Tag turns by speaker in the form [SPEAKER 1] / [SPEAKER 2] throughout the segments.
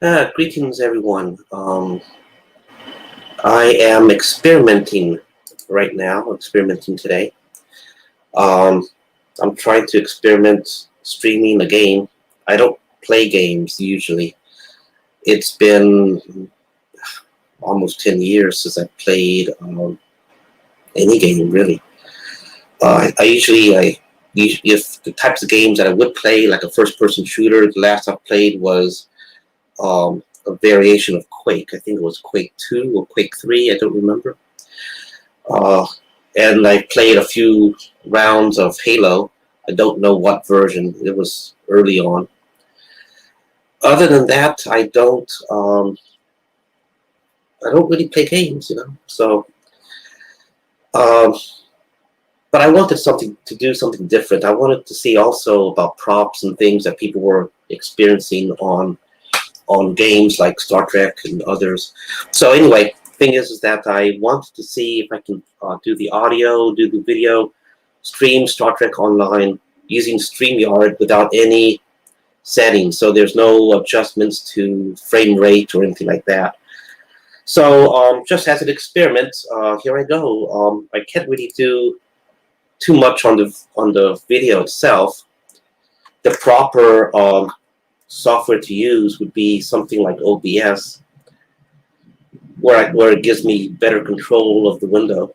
[SPEAKER 1] Greetings, everyone. I am experimenting right now, experimenting today. Um, I'm trying to experiment streaming a game. I don't play games usually. It's been almost 10 years since I played any game, really. If the types of games that I would play, like a first-person shooter, the last I played was a variation of Quake. I think it was Quake 2 or Quake 3, I don't remember. Uh, and I played a few rounds of Halo. I don't know what version. It was early on. Other than that, I don't really play games, you know. So, um, but I wanted something to do something different. I wanted to see also about props and things that people were experiencing on games like Star Trek and others. So anyway, thing is that I wanted to see if I can do the audio, do the video, stream Star Trek Online using Streamyard without any settings. So there's no adjustments to frame rate or anything like that. So just as an experiment, here I go. I can't really do too much on the video itself. The proper software to use would be something like OBS, where it gives me better control of the window.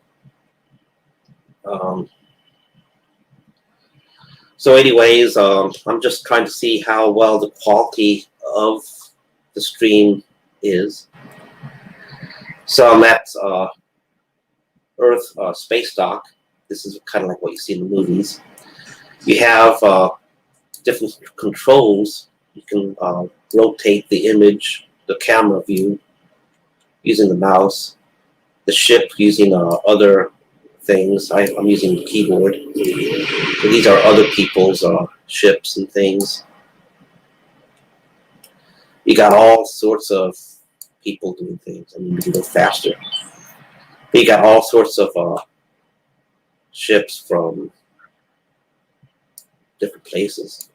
[SPEAKER 1] So anyways, I'm just trying to see how well the quality of the stream is. So I'm at Earth Space Dock. This is kind of like what you see in the movies. You have different controls. You can rotate the image, the camera view, using the mouse. The ship using other things. I'm using the keyboard. So these are other people's ships and things. You got all sorts of people doing things. I mean, you can go faster. But you got all sorts of ships from different places.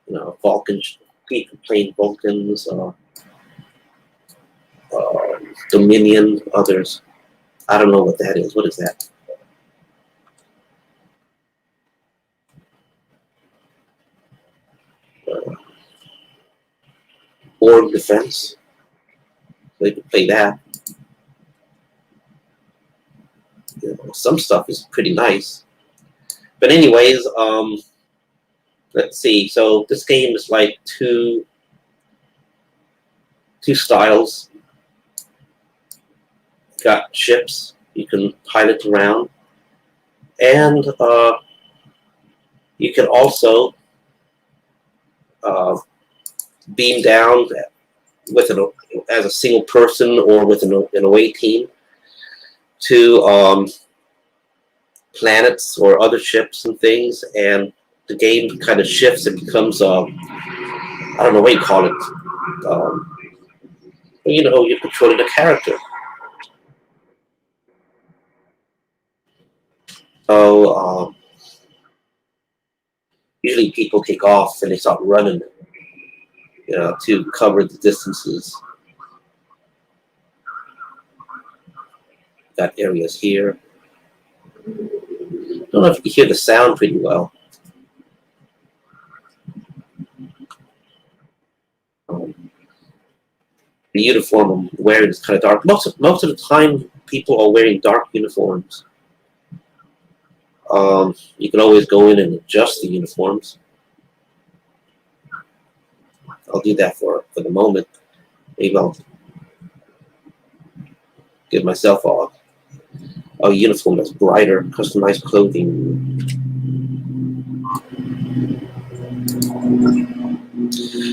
[SPEAKER 1] You know, Vulcans, people playing Vulcans, Dominion, others. I don't know what that is. What is that? Borg Defense. So you can play that. You know, some stuff is pretty nice. But anyways, let's see. So this game is like two styles. Got ships you can pilot around, and you can also beam down with as a single person or with an away team to planets or other ships and things, and the game kind of shifts. It becomes I don't know what you call it. You know, you're controlling a character. So usually people take off and they start running, you know, to cover the distances. Got areas here. I don't know if you can hear the sound pretty well. The uniform I'm wearing is kind of dark. Most of the time, people are wearing dark uniforms. You can always go in and adjust the uniforms. I'll do that for the moment. Maybe I'll give myself a uniform that's brighter, customized clothing.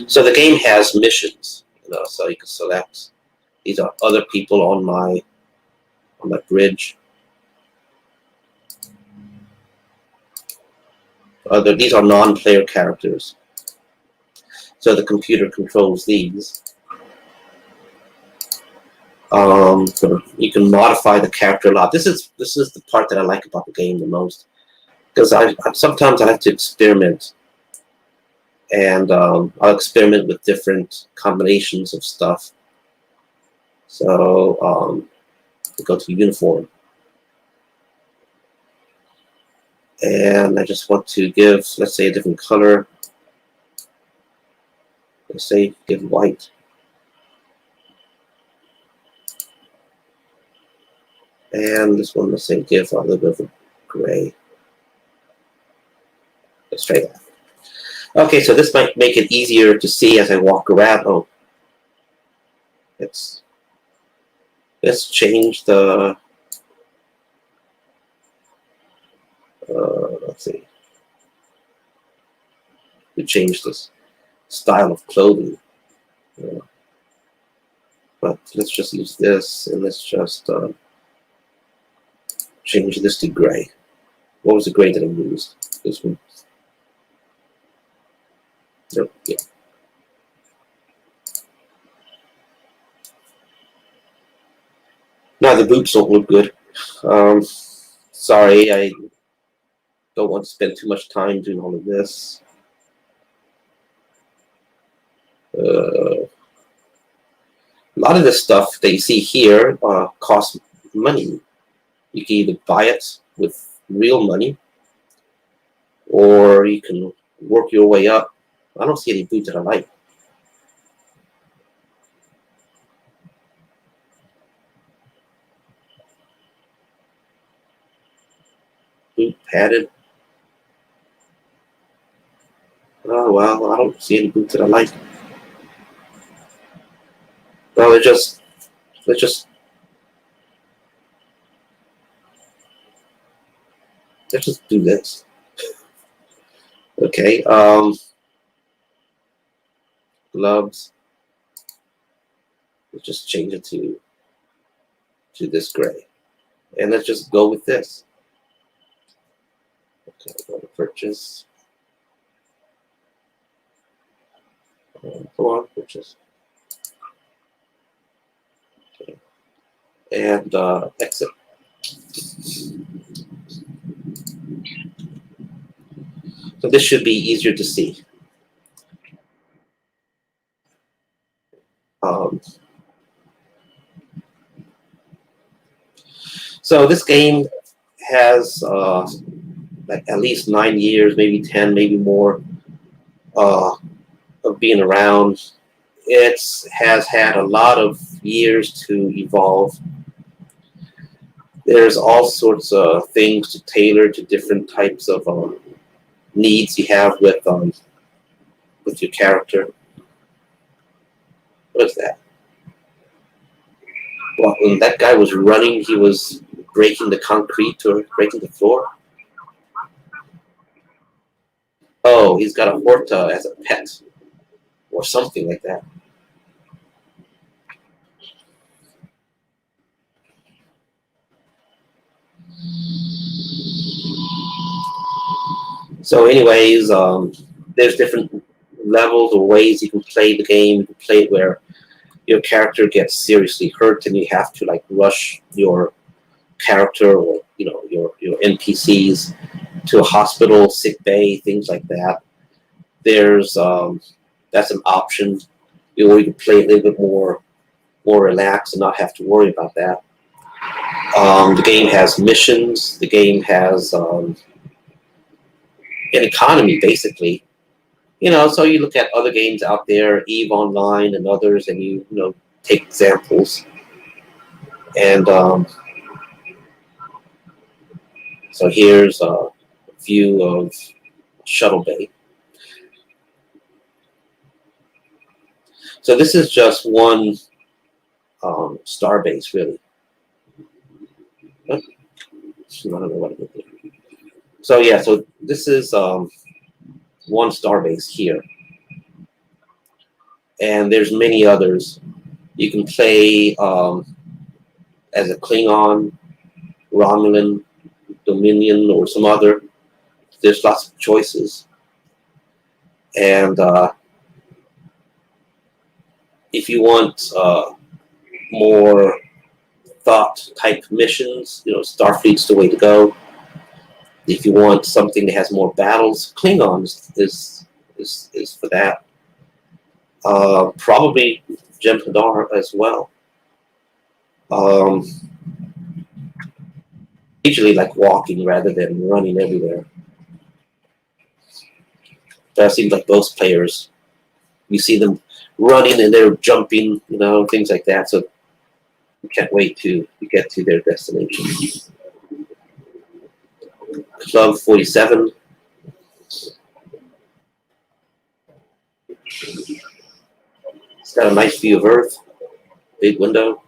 [SPEAKER 1] So the game has missions, you know, so you can select. These are other people on my bridge. These are non-player characters. So the computer controls these. So you can modify the character a lot. This is the part that I like about the game the most, because sometimes I have to experiment. and I'll experiment with different combinations of stuff. So we go to uniform, and I just want to give, let's say, a different color. Let's say give white. And this one, let's say, give a little bit of a gray. Let's try that. Okay, so this might make it easier to see as I walk around. Oh, let's change the, let's see. We change this style of clothing. But let's just use this, and let's just change this to gray. What was the gray that I used? This one. Nope, yeah. Now the boots don't look good. Sorry, I don't want to spend too much time doing all of this. A lot of this stuff that you see here costs money. You can either buy it with real money, or you can work your way up. I don't see any boots that I like. Boot padded. Oh well, I don't see any boots that I like. Well, let's just do this. Okay. Gloves. Let's just change it to this gray, and let's just go with this. Okay, go to purchase. Come on, purchase. Okay. And exit. So this should be easier to see. So this game has like at least 9 years, maybe 10, maybe more of being around. It has had a lot of years to evolve. There's all sorts of things to tailor to different types of needs you have with your character. What is that? Well, when that guy was running, he was breaking the concrete or breaking the floor. Oh, he's got a horta as a pet, or something like that. So anyways, there's different levels or ways you can play the game. You can play it where your character gets seriously hurt and you have to like rush your character or your NPCs to a hospital, sick bay, things like that. There's that's an option. Or you can play a little bit more relaxed and not have to worry about that. The game has missions. The game has an economy, basically. So you look at other games out there, EVE Online and others, and you take examples. And so here's a view of Shuttle Bay. So this is just one star base, really. I don't know what it is. So yeah, so this is one star base here, and there's many others. You can play as a Klingon, Romulan, Dominion, or some other. There's lots of choices, and if you want more thought type missions, Starfleet's the way to go. If you want something that has more battles, Klingon is is for that. Probably Gem Hadar as well. Usually like walking rather than running everywhere. That seems like most players, you see them running and they're jumping, things like that. So you can't wait to get to their destination. Club 47. It's got a nice view of Earth. Big window.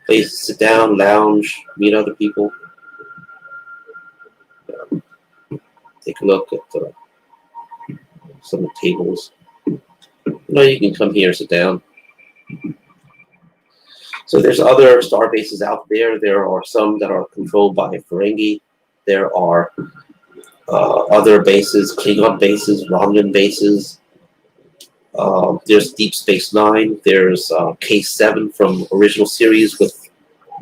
[SPEAKER 1] Place to sit down, lounge, meet other people. Take a look at some of the tables. You can come here and sit down. So there's other star bases out there. There are some that are controlled by Ferengi. There are other bases, Klingon bases, Romulan bases. There's Deep Space Nine. There's K7 from original series with,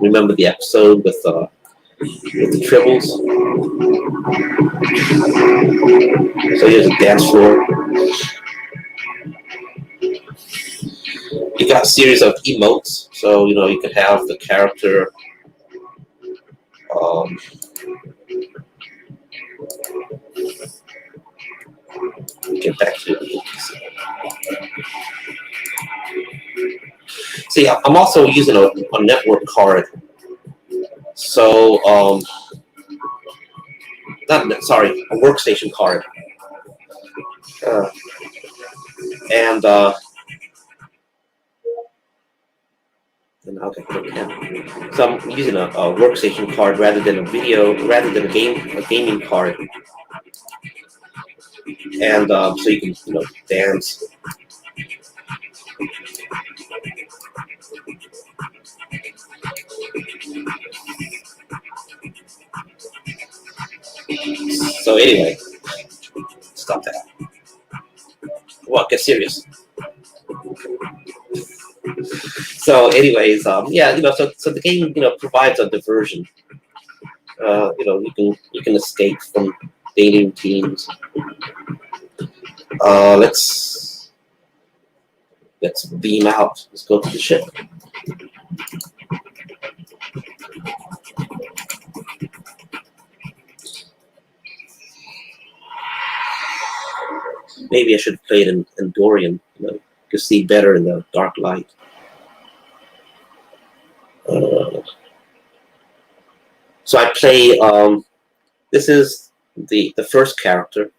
[SPEAKER 1] remember the episode with the Tribbles. So here's a dance floor. You got a series of emotes, so you could have the character get back to it. See, I'm also using a network card. So, a workstation card. Okay, so I'm using a workstation card rather than a gaming card. And so you can, dance. So anyway, stop that. Well, get serious. So anyways, so the game, provides a diversion. You can escape from daily routines. Let's beam out. Let's go to the ship. Maybe I should play it in Dorian. You can see better in the dark light. So I play. This is the first character,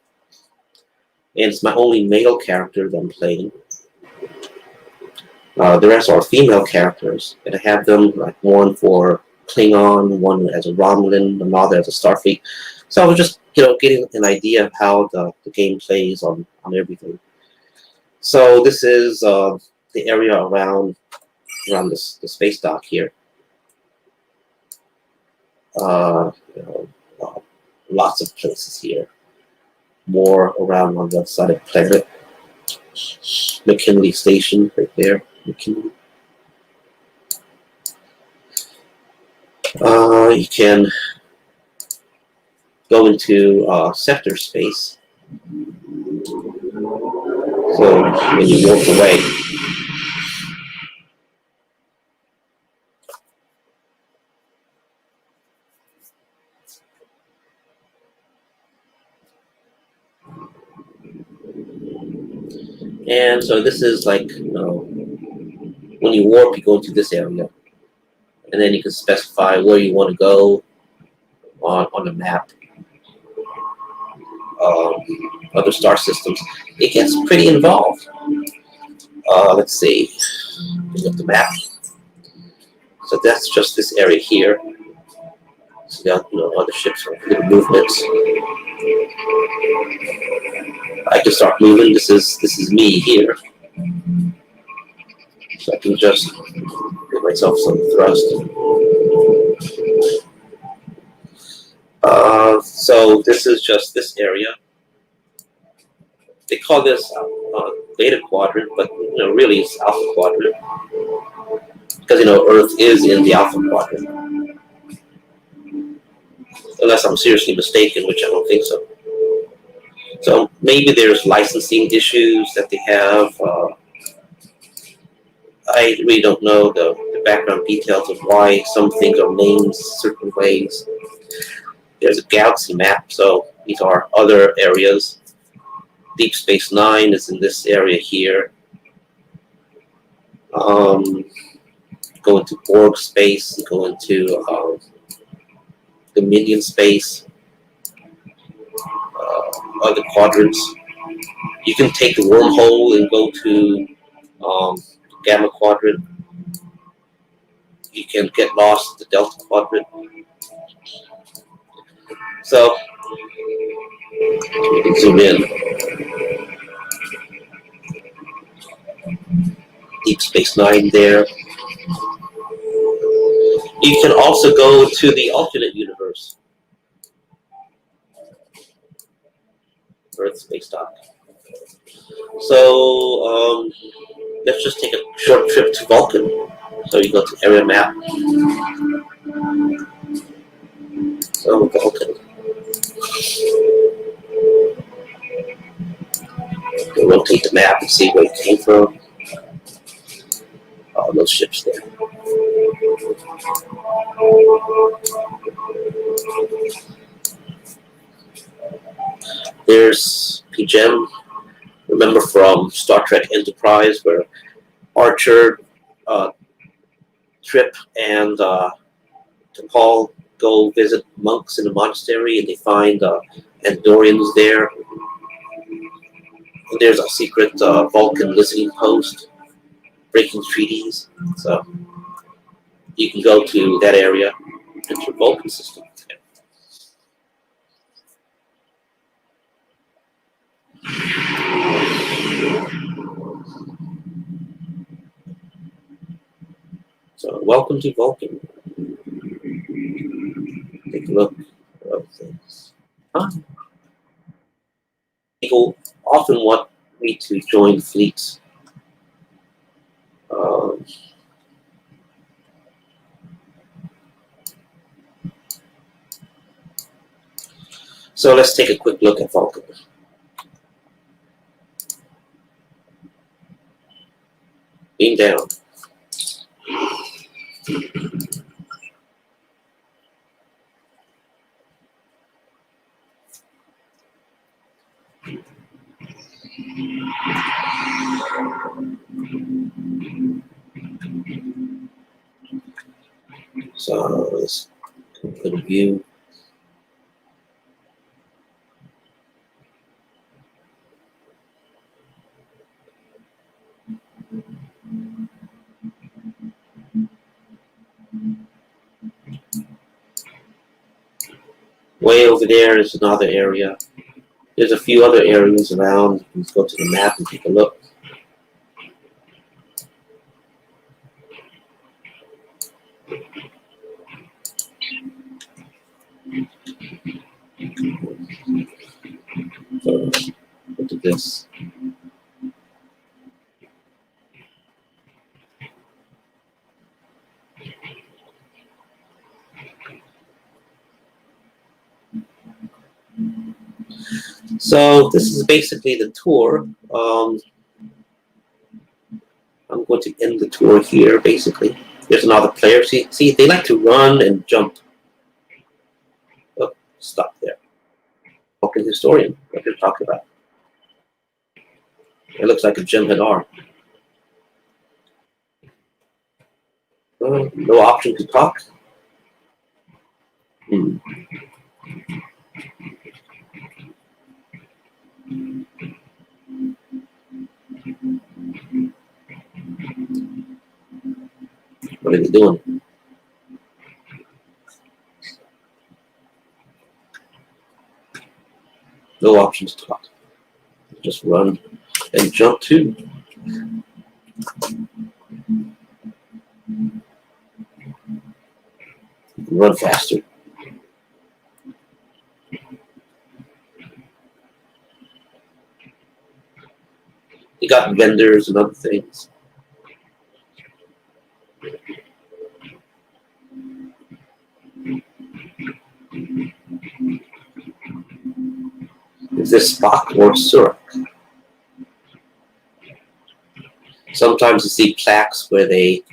[SPEAKER 1] and it's my only male character that I'm playing. The rest are female characters, and I have them like one for Klingon, one as a Romulan, another as a Starfleet. So I was just getting an idea of how the game plays on everything. So this is the area around the space dock here. Lots of places here. More around on the other side of the planet. McKinley Station right there. McKinley. You can go into sector space. So when you walk away, and so this is like, when you warp, you go into this area, and then you can specify where you want to go on the map. Other star systems. It gets pretty involved. Let's see. Look at the map. So that's just this area here. So you got other ships or little movements. I can start moving. This is me here. So I can just give myself some thrust. So this is just this area. They call this beta quadrant, but really it's alpha quadrant because Earth is in the alpha quadrant. unless I'm seriously mistaken, which I don't think so. So maybe there's licensing issues that they have. I really don't know the background details of why some things are named certain ways. There's a galaxy map, so these are other areas. Deep Space Nine is in this area here. Go into Borg space, go into Dominion space, other quadrants. You can take the wormhole and go to Gamma Quadrant. You can get lost in the Delta Quadrant. So, we can zoom in. Deep Space Nine there. You can also go to the alternate universe. Earth Space Dock. So, let's just take a short trip to Vulcan. So you go to area map. So Vulcan. We'll rotate the map and see where it came from. All those ships there. There's PGEM. Remember from Star Trek Enterprise where Archer, Trip, and T'Pol go visit monks in a monastery and they find Andorians there. And there's a secret Vulcan listening post, breaking treaties. So you can go to that area into the Vulcan system. So welcome to Vulcan. Take a look at other things. People often want me to join fleets. So let's take a quick look at Vulcan. Beam down. So let's put a view. Way over there is another area. There's a few other areas around. Let's go to the map and take a look. So look at this. So this is basically the tour. I'm going to end the tour here, basically. There's another player. See, they like to run and jump. Oh, stop there. Vulcan historian. What they're talking about. It looks like a Jim Hadar. No option to talk. What are they doing? No options to talk. Just run and jump too. Run faster. You got vendors and other things. Is this Spock or Surak? Sometimes you see plaques where they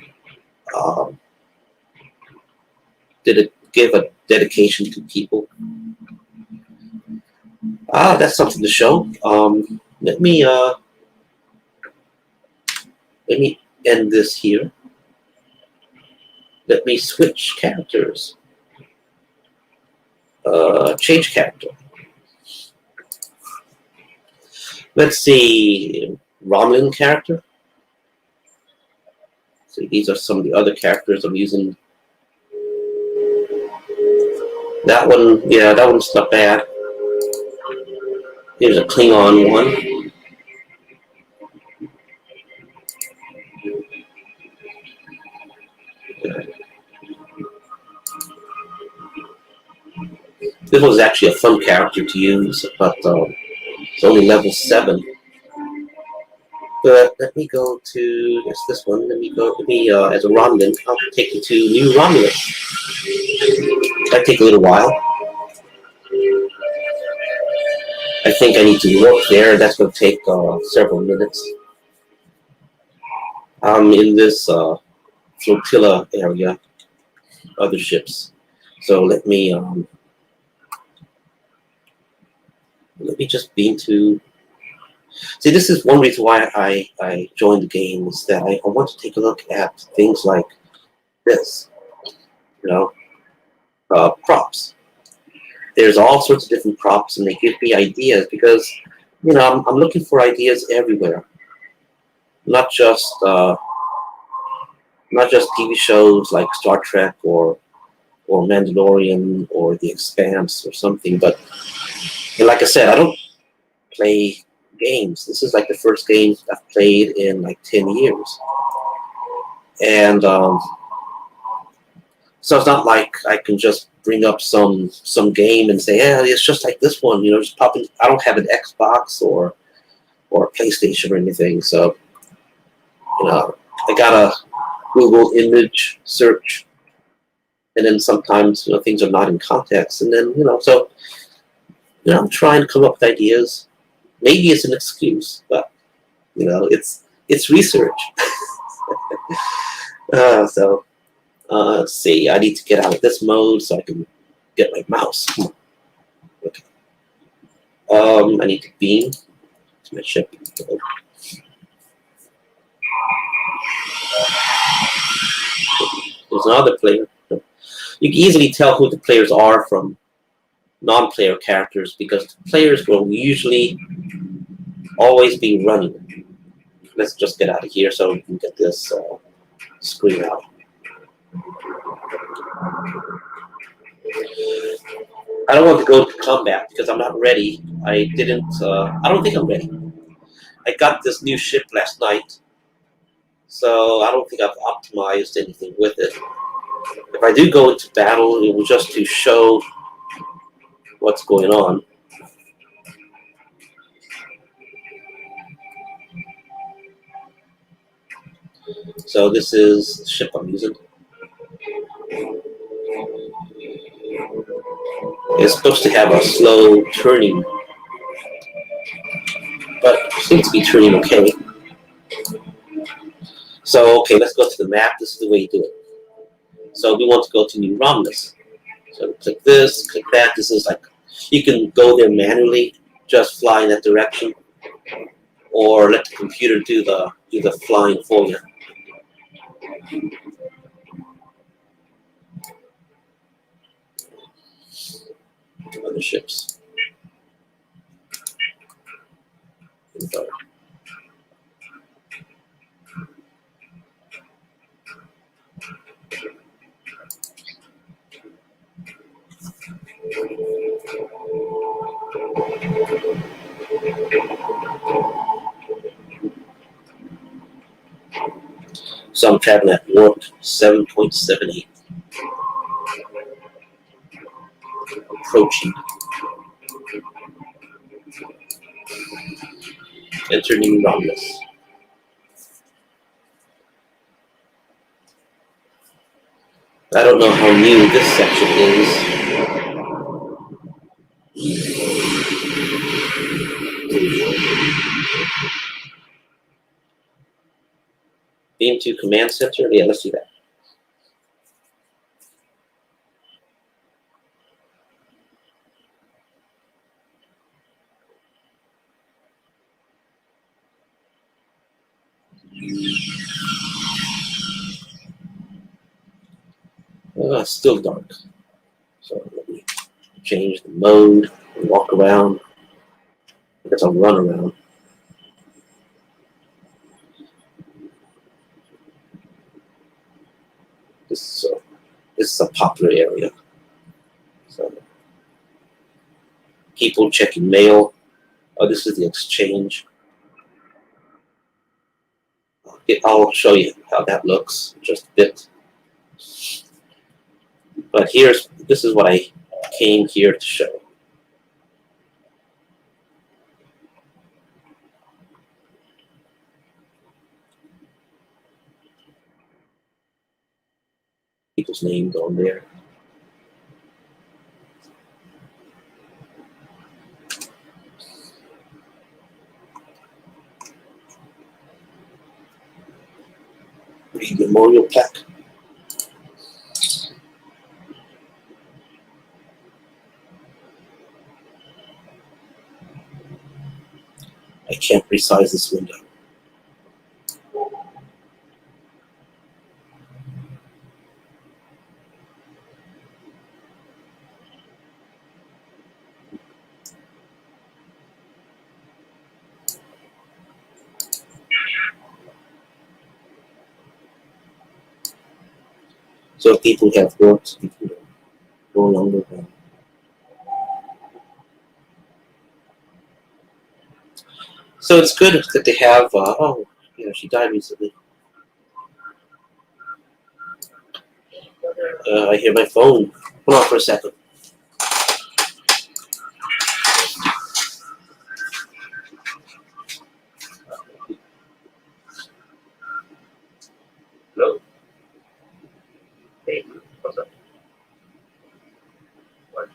[SPEAKER 1] give a dedication to people. That's something to show. Let me end this here. Let me switch characters. Change character. Let's see, Romulan character. So these are some of the other characters I'm using. That one, yeah, that one's not bad. Here's a Klingon one. This was actually a fun character to use, but it's only level 7. But let me go to this one. Let me as a Romulan. I'll take you to New Romulus. Might take a little while. I think I need to warp there. That's going to take several minutes. I'm in this flotilla area, other ships. So let me just beam to. See, this is one reason why I joined the game, is that I want to take a look at things like this, props. There's all sorts of different props, and they give me ideas because, I'm looking for ideas everywhere, not just TV shows like Star Trek or Mandalorian or The Expanse or something. But like I said, I don't play games. This is like the first game I've played in like 10 years. And so it's not like I can just bring up some game and say, yeah, it's just like this one, just pop in. I don't have an Xbox or a PlayStation or anything. So, I gotta Google image search. And then sometimes, things are not in context. And then, so, I'm trying to come up with ideas. Maybe it's an excuse, but it's research. Let's see. I need to get out of this mode so I can get my mouse. Okay. I need to beam to my ship. There's another player. You can easily tell who the players are from non-player characters because the players will usually always be running. Let's just get out of here so we can get this screen out. I don't want to go to combat because I'm not ready. I don't think I'm ready. I got this new ship last night, so I don't think I've optimized anything with it. If I do go into battle, it will just to show what's going on. So this is the ship I'm using. It's supposed to have a slow turning, but it seems to be turning okay. So, okay, let's go to the map. This is the way you do it. So we want to go to New Romulus. So click this, click that. This is like, you can go there manually, just fly in that direction, or let the computer do the flying for you. Other ships. So I'm traveling at warp 7.78. Approaching. Enter New Romulus. I don't know how new this section is. Beam to command center. Yeah, let's see that. Still dark. So let me change the mode and walk around. I guess I'll run around. This is a popular area. So people checking mail. Oh, this is the exchange. I'll show you how that looks in just a bit. But this is what I came here to show. People's names on there. Read memorial plaque. I can't resize this window. So people have worked, people no longer have. So it's good that they have, she died recently. I hear my phone. Hold on for a second. Hello? Hey, what's up? What?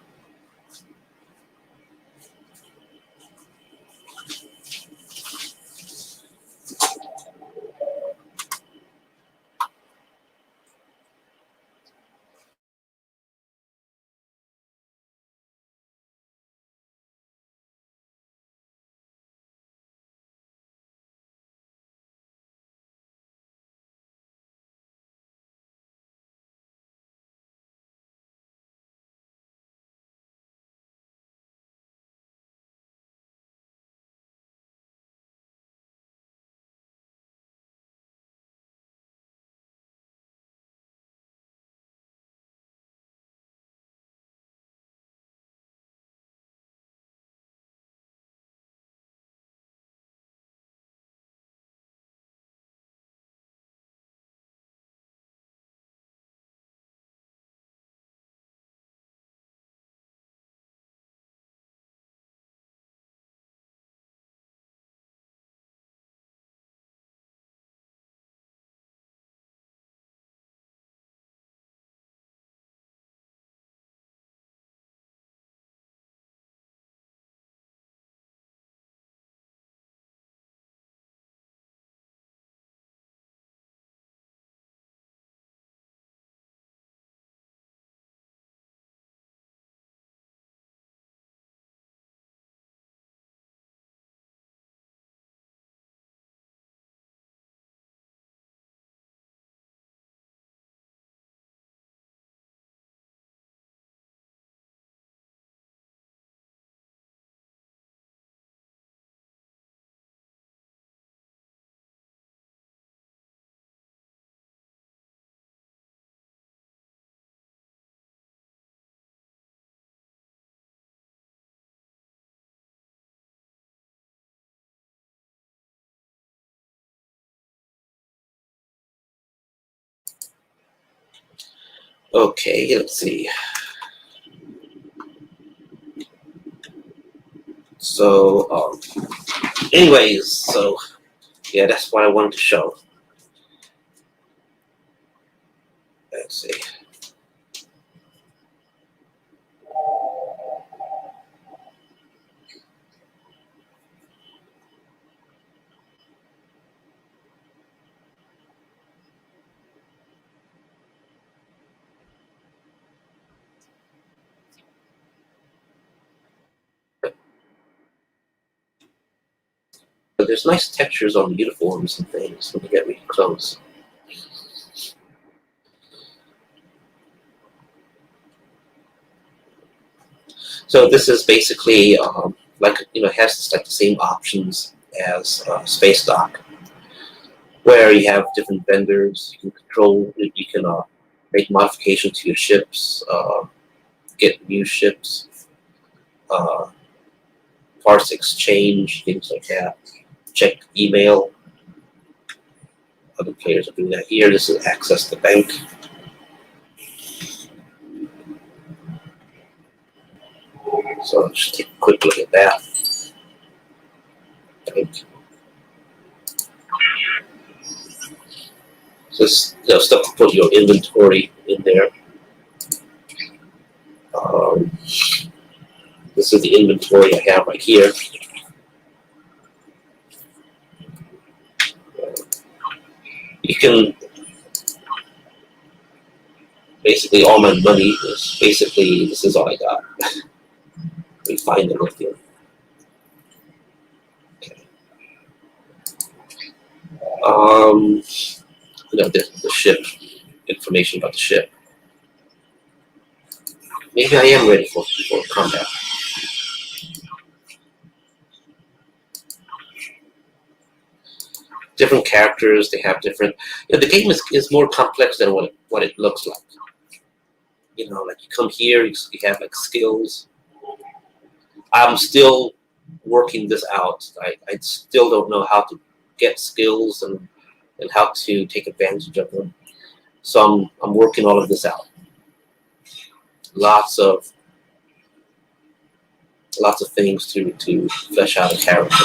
[SPEAKER 1] Okay, let's see. So, anyways, so yeah, that's what I wanted to show. Let's see. there's nice textures on the uniforms and things when you get really close. So this is basically like, has like the same options as Space Dock, where you have different vendors. You can control, you can make modifications to your ships, get new ships, parts exchange, things like that. Check email. Other players are doing that here. This is access the bank. So let's just take a quick look at that. Bank. So this stuff to put your inventory in there. This is the inventory I have right here. You can basically, all my money is basically, this is all I got. We find the lithium. Okay. The ship, information about the ship. Maybe I am ready for combat. Different characters, they have different. The game is more complex than what it looks like. Like you come here, you have like skills. I'm still working this out. I still don't know how to get skills and how to take advantage of them. So I'm working all of this out. Lots of things to flesh out a character.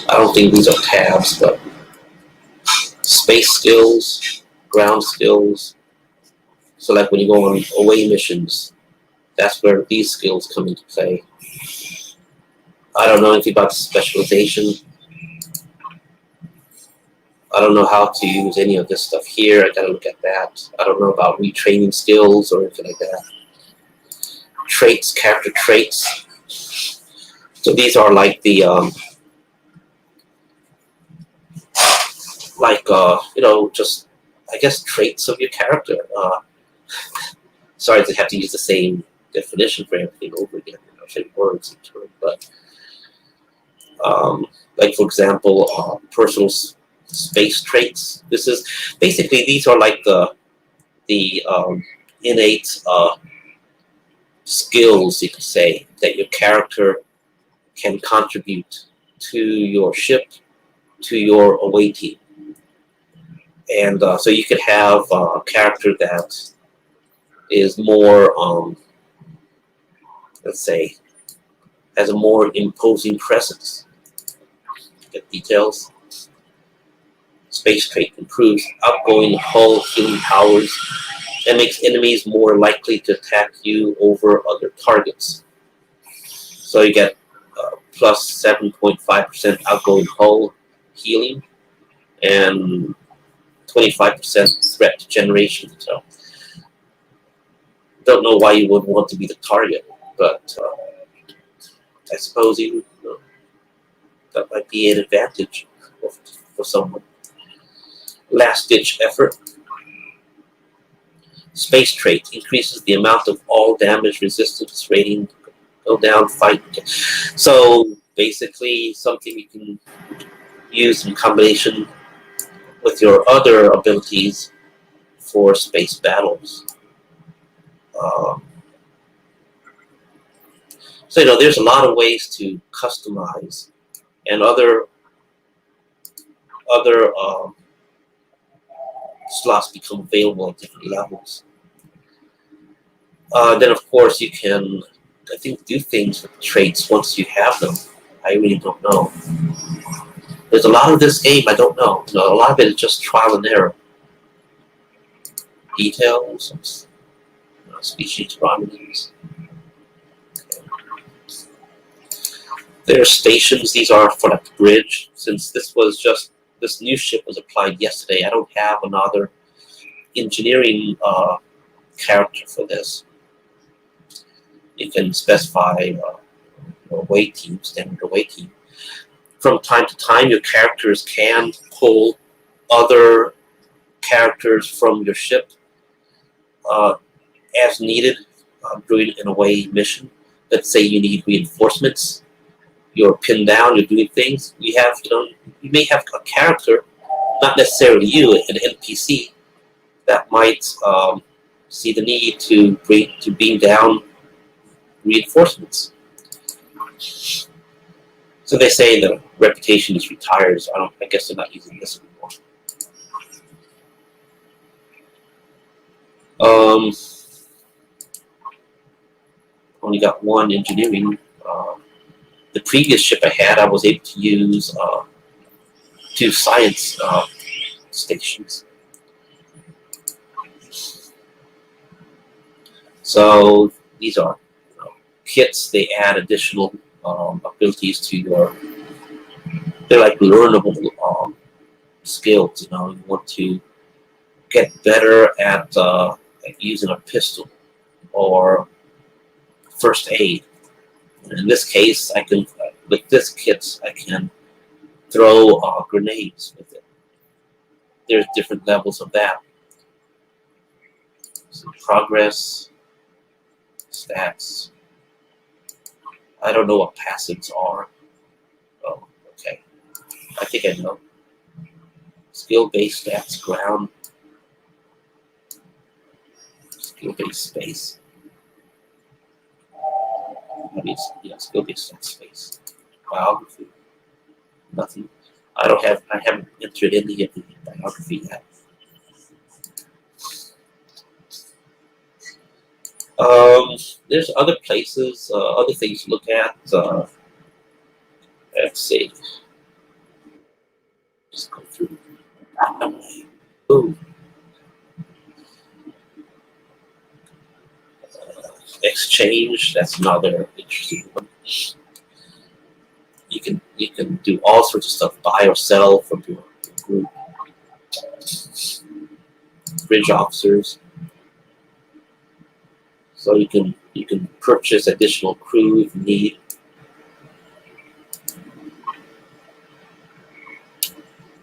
[SPEAKER 1] I don't think these are tabs, but space skills, ground skills. So like when you go on away missions, that's where these skills come into play. I don't know anything about specialization. I don't know how to use any of this stuff here. I gotta look at that. I don't know about retraining skills or anything like that. Traits, character traits. So these are like the just I guess traits of your character. Sorry to have to use the same definition for everything over again. Words and terms, but like for example, personal space traits. This is basically, these are like the innate skills, you could say, that your character can contribute to your ship, to your away team. And so you could have a character that is more, let's say, has a more imposing presence. Get details. Space trait improves outgoing hull healing powers and makes enemies more likely to attack you over other targets. So you get plus 7.5% outgoing hull healing and 25% threat generation. So don't know why you would want to be the target, but I suppose that might be an advantage for someone. Last-ditch effort. Space trait increases the amount of all damage resistance rating. Go down, fight. So basically, something you can use in combination with your other abilities for space battles. So there's a lot of ways to customize, and other slots become available at different levels. Then of course you can, I think, do things with traits once you have them. I really don't know. There's a lot of this game I don't know. A lot of it is just trial and error. Details, species prominence. There are stations. These are for the bridge. Since this new ship was applied yesterday, I don't have another engineering character for this. You can specify away team, standard away team. from time to time, your characters can pull other characters from your ship as needed during an away mission. Let's say you need reinforcements. You're pinned down. You're doing things. You have, you may have a character, not necessarily you, an NPC that might see the need to beam down reinforcements. So they say the reputation is retired. So I guess they're not using this anymore. Only got one engineering. The previous ship I had, I was able to use 2 science stations. So these are kits. They add additional abilities to your. They're like learnable skills. You want to get better at using a pistol or first aid. In this case, with this kit, I can throw grenades with it. There's different levels of that. So progress, stats. I don't know what passives are. Oh, okay. I think I know. Skill-based stats, ground. Skill-based space. Yeah, skill-based stats, space. Biography. Nothing. I haven't entered any of the biography yet. There's other places, other things to look at. Let's see. Just go through. Ooh. Exchange. That's another interesting one. You can do all sorts of stuff, buy or sell from your group. Bridge officers. So you can purchase additional crew if you need.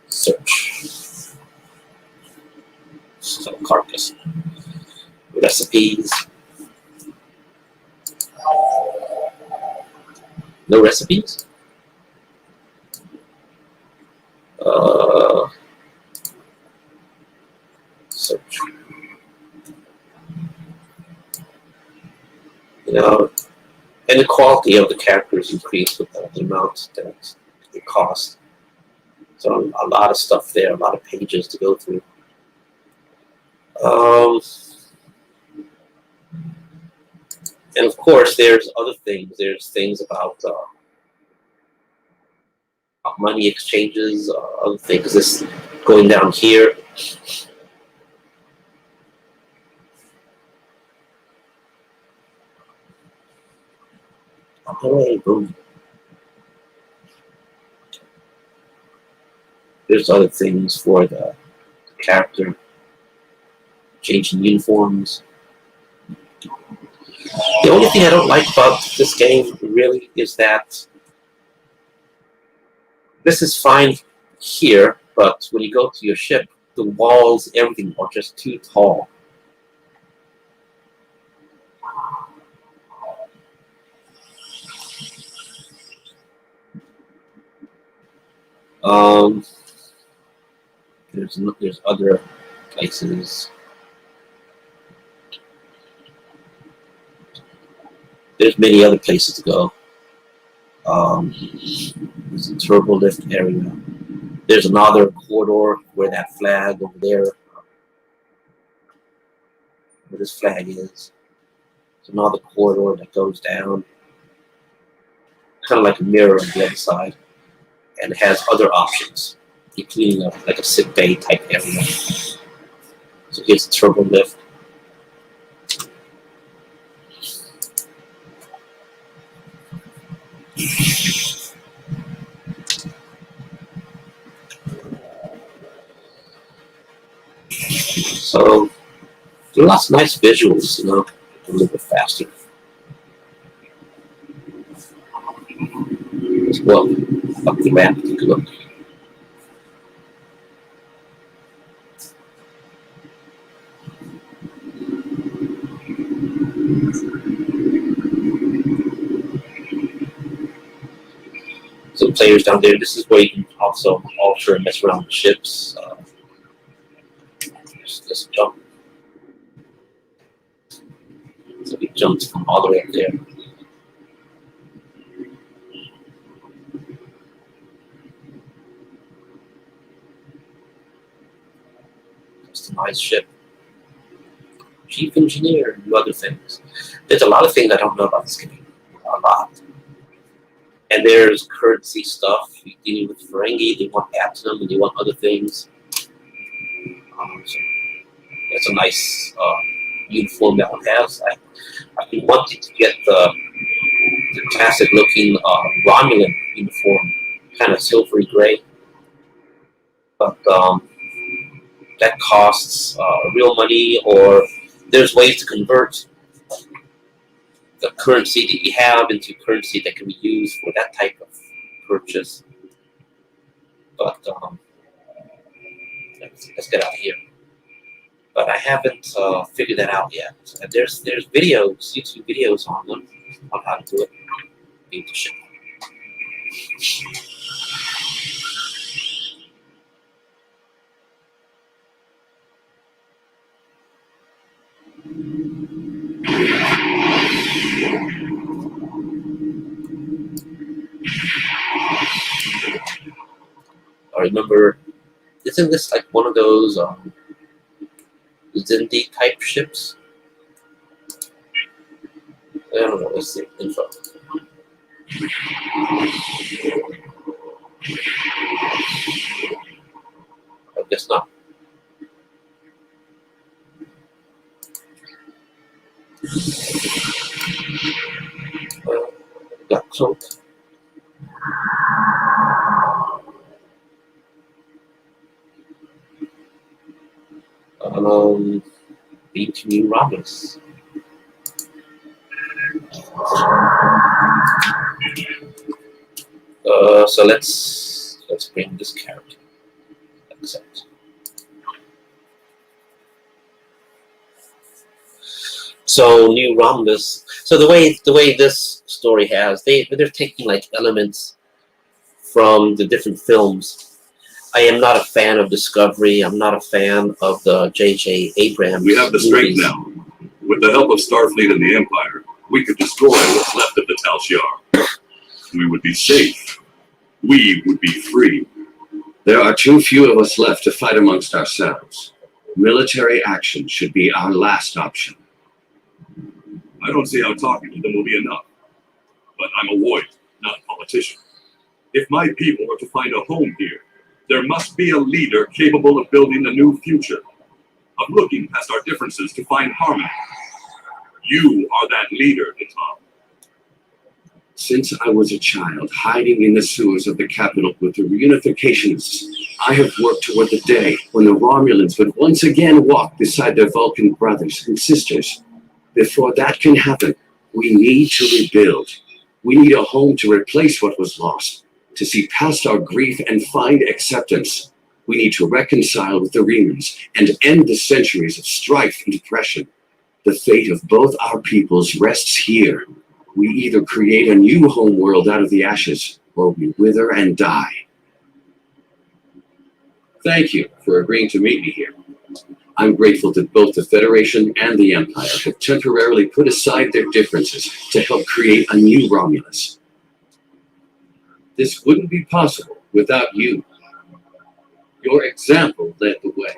[SPEAKER 1] Search. So carcass. Recipes. No recipes? Search. And the quality of the characters increase with the amount that it costs. So a lot of stuff there, a lot of pages to go through. And of course, there's other things. There's things about money exchanges, other things. This going down here. Oh, boom. There's other things for the character, changing uniforms. The only thing I don't like about this game really is that this is fine here, but when you go to your ship, the walls, everything are just too tall. There's other places. There's many other places to go. There's a turbo lift area. There's another corridor where that flag over there, where this flag is. There's another corridor that goes down, kind of like a mirror on the other side, and it has other options, including like a sick bay type area. So here's the turbo lift. So there are lots of nice visuals, a little bit faster. Well, up the ramp to take a look. Some players down there. This is where you can also alter and mess around with ships. Let's jump. So he jumps from all the way up there. It's a nice ship. Chief engineer and other things. There's a lot of things I don't know about this game. A lot. And there's currency stuff. You're dealing with Ferengi, they want platinum, and they want other things. So it's a nice uniform that one has. I've been wanting to get the classic-looking Romulan uniform, kind of silvery gray, but that costs real money, or there's ways to convert the currency that you have into currency that can be used for that type of purchase. But let's get out of here. But I haven't figured that out yet. There's videos, YouTube videos on them, on how to do it. Being to ship. I remember, isn't this like one of those Zindi type ships? I don't know, let's see, info. I guess not. Got cloaked. Beat New Romulus. So let's bring this character. Accept. So New Romulus. So the way this story has, they're taking like elements from the different films. I am not a fan of Discovery. I'm not a fan of the J.J. Abrams.
[SPEAKER 2] We have the strength now. With the help of Starfleet and the Empire, we could destroy what's left of the Tal Shiar. We would be safe. We would be free.
[SPEAKER 3] There are too few of us left to fight amongst ourselves. Military action should be our last option.
[SPEAKER 2] I don't see how talking to them will be enough. But I'm a warrior, not a politician. If my people are to find a home here, there must be a leader capable of building a new future, of looking past our differences to find harmony. You are that leader, Tom.
[SPEAKER 3] Since I was a child, hiding in the sewers of the capital with the reunificationists, I have worked toward the day when the Romulans would once again walk beside their Vulcan brothers and sisters. Before that can happen, we need to rebuild. We need a home to replace what was lost, to see past our grief and find acceptance. We need to reconcile with the Remans and end the centuries of strife and oppression. The fate of both our peoples rests here. We either create a new home world out of the ashes, or we wither and die. Thank you for agreeing to meet me here. I'm grateful that both the Federation and the Empire have temporarily put aside their differences to help create a new Romulus. This wouldn't be possible without you. Your example led the way.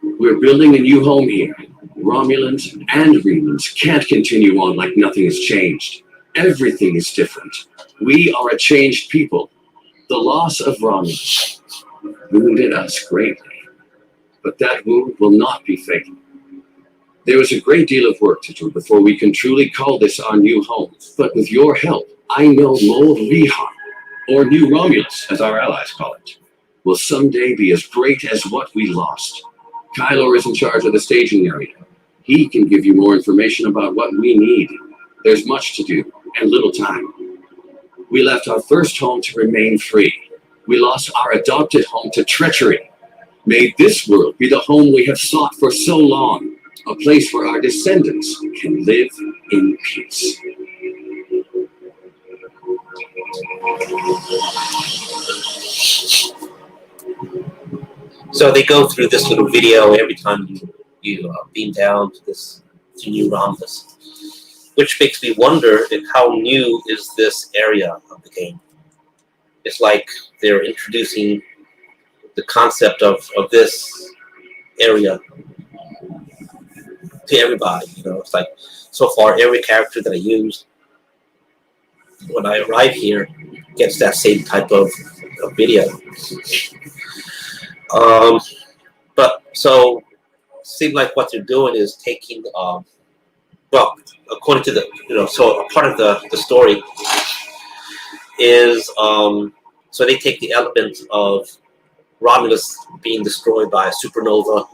[SPEAKER 3] We're building a new home here. Romulans and Remans can't continue on like nothing has changed. Everything is different. We are a changed people. The loss of Romulus wounded us greatly. But that wound will not be fatal. There is a great deal of work to do before we can truly call this our new home. But with your help, I know Mold Rihan, or New Romulus, as our allies call it, will someday be as great as what we lost. Kylor is in charge of the staging area. He can give you more information about what we need. There's much to do, and little time. We left our first home to remain free. We lost our adopted home to treachery. May this world be the home we have sought for so long, a place where our descendants can live in peace.
[SPEAKER 1] So they go through this little video every time you beam down to this new Romulus, which makes me wonder how new is this area of the game. It's like they're introducing the concept of this area to everybody. You know, it's like so far every character that I use when I arrive here gets that same type of video. But so it seems like what they're doing is taking well, according to the so a part of the story is so they take the element of Romulus being destroyed by a supernova,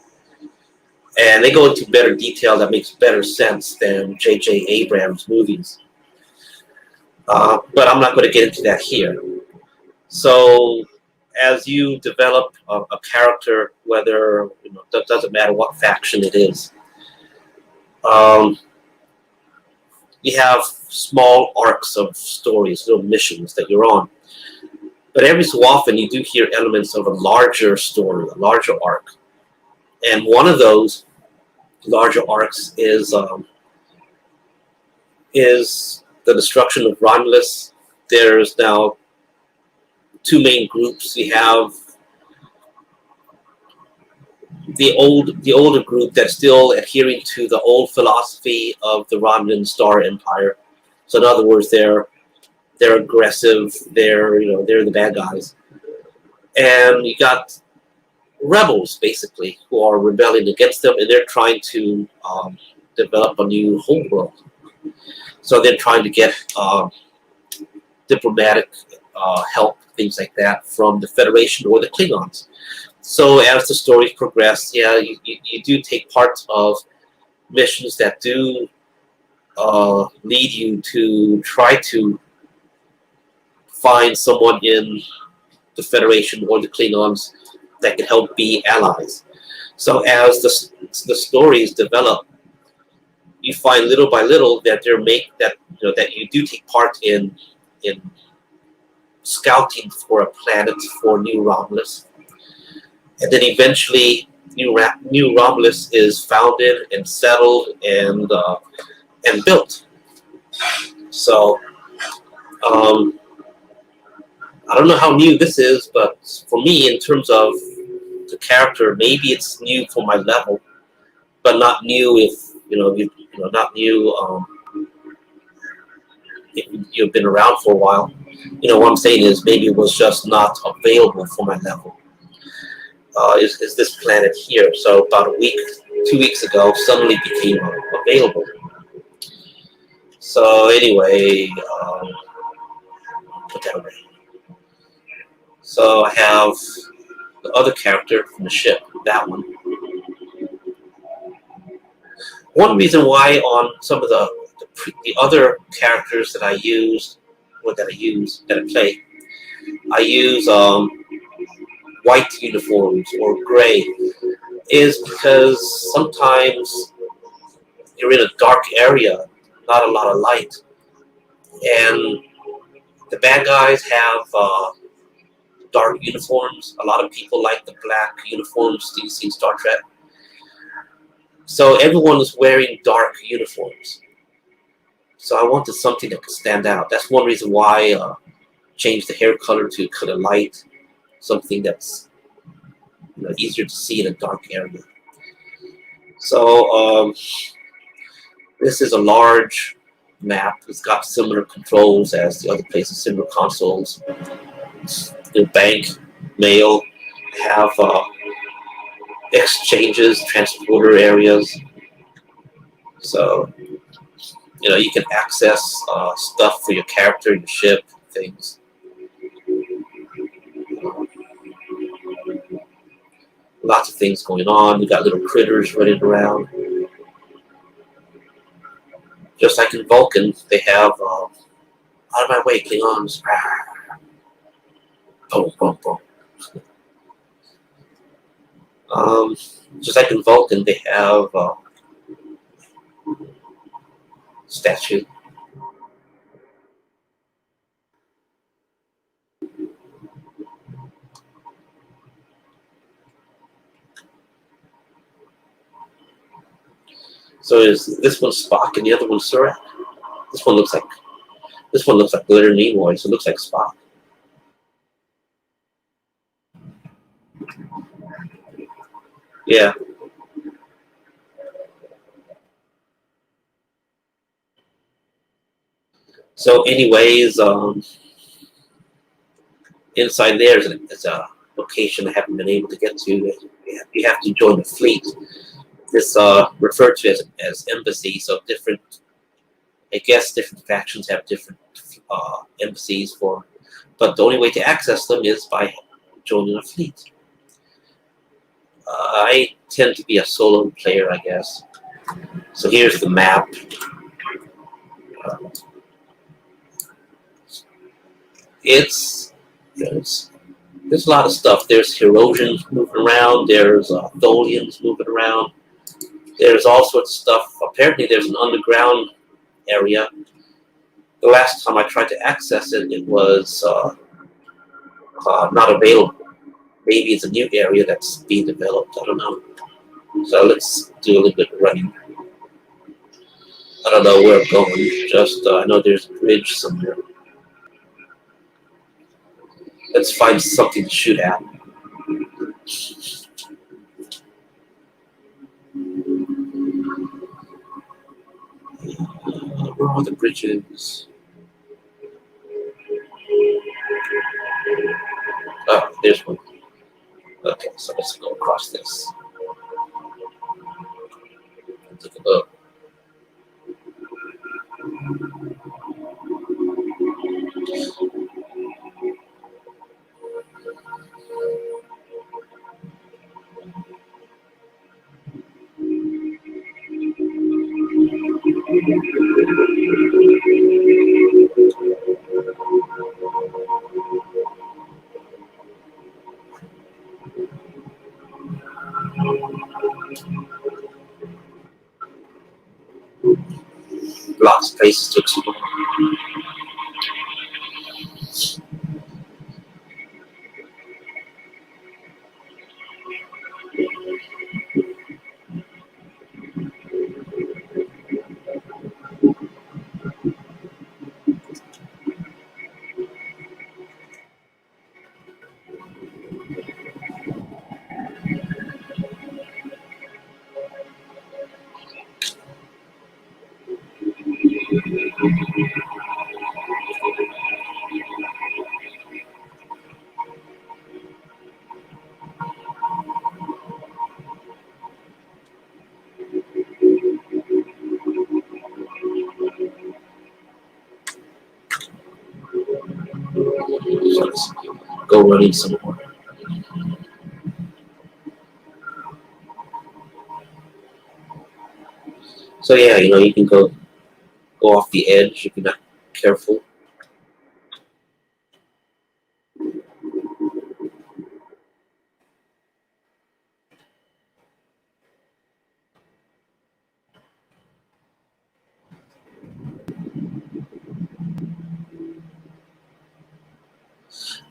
[SPEAKER 1] and they go into better detail that makes better sense than J.J. Abrams' movies. But I'm not going to get into that here. So as you develop a character, whether it doesn't matter what faction it is, you have small arcs of stories, little missions that you're on. But every so often, you do hear elements of a larger story, a larger arc. And one of those larger arcs is the destruction of Romulus. There's now two main groups. You have the older group that's still adhering to the old philosophy of the Romulan Star Empire. So in other words, they're aggressive. They're the bad guys. And you got rebels basically who are rebelling against them, and they're trying to develop a new homeworld. So they're trying to get diplomatic help, things like that, from the Federation or the Klingons. So as the stories progress, yeah, you do take part of missions that do lead you to try to find someone in the Federation or the Klingons that can help be allies. So as the stories develop, you find little by little that that you do take part in scouting for a planet for New Romulus, and then eventually New Romulus is founded and settled and built. So I don't know how new this is, but for me, in terms of the character, maybe it's new for my level, but not new if not new if you've been around for a while. What I'm saying is maybe it was just not available for my level. Is this planet here? So about 2 weeks ago, suddenly became available. So anyway, put that away. So I have the other character from the ship, that one. One reason why on some of the other characters that I use, or that I play, I use white uniforms or gray, is because sometimes you're in a dark area, not a lot of light, and the bad guys have dark uniforms. A lot of people like the black uniforms that you see in Star Trek. So everyone is wearing dark uniforms. So I wanted something that could stand out. That's one reason why I changed the hair color to kind of light, something that's easier to see in a dark area. So this is a large map. It's got similar controls as the other places, similar consoles. The bank, mail, have exchanges, transporter areas. So you can access stuff for your character, your ship, things. Lots of things going on. You got little critters running around. Just like in Vulcan, they have Out of my way, Klingons. Boom, boom, boom. Just like in Vulcan, they have statue. So is this one Spock and the other one Surak? This one looks like Glitter Nimoy, so it looks like Spock. Yeah. So anyways, inside there is a location I haven't been able to get to. You have to join the fleet. This referred to as embassy, so different factions have different embassies for, but the only way to access them is by joining a fleet. I tend to be a solo player, I guess. So here's the map. There's a lot of stuff. There's Herosians moving around. There's Tholians moving around. There's all sorts of stuff. Apparently, there's an underground area. The last time I tried to access it, it was not available. Maybe it's a new area that's being developed. I don't know. So let's do a little bit of running. I don't know where I'm going. Just I know there's a bridge somewhere. Let's find something to shoot at. Where are the bridges? Oh, there's one. Okay, so let's go across this. Take a look. Lots of places to explore. So let's go running some more. So yeah, you can go off the edge if you're not careful.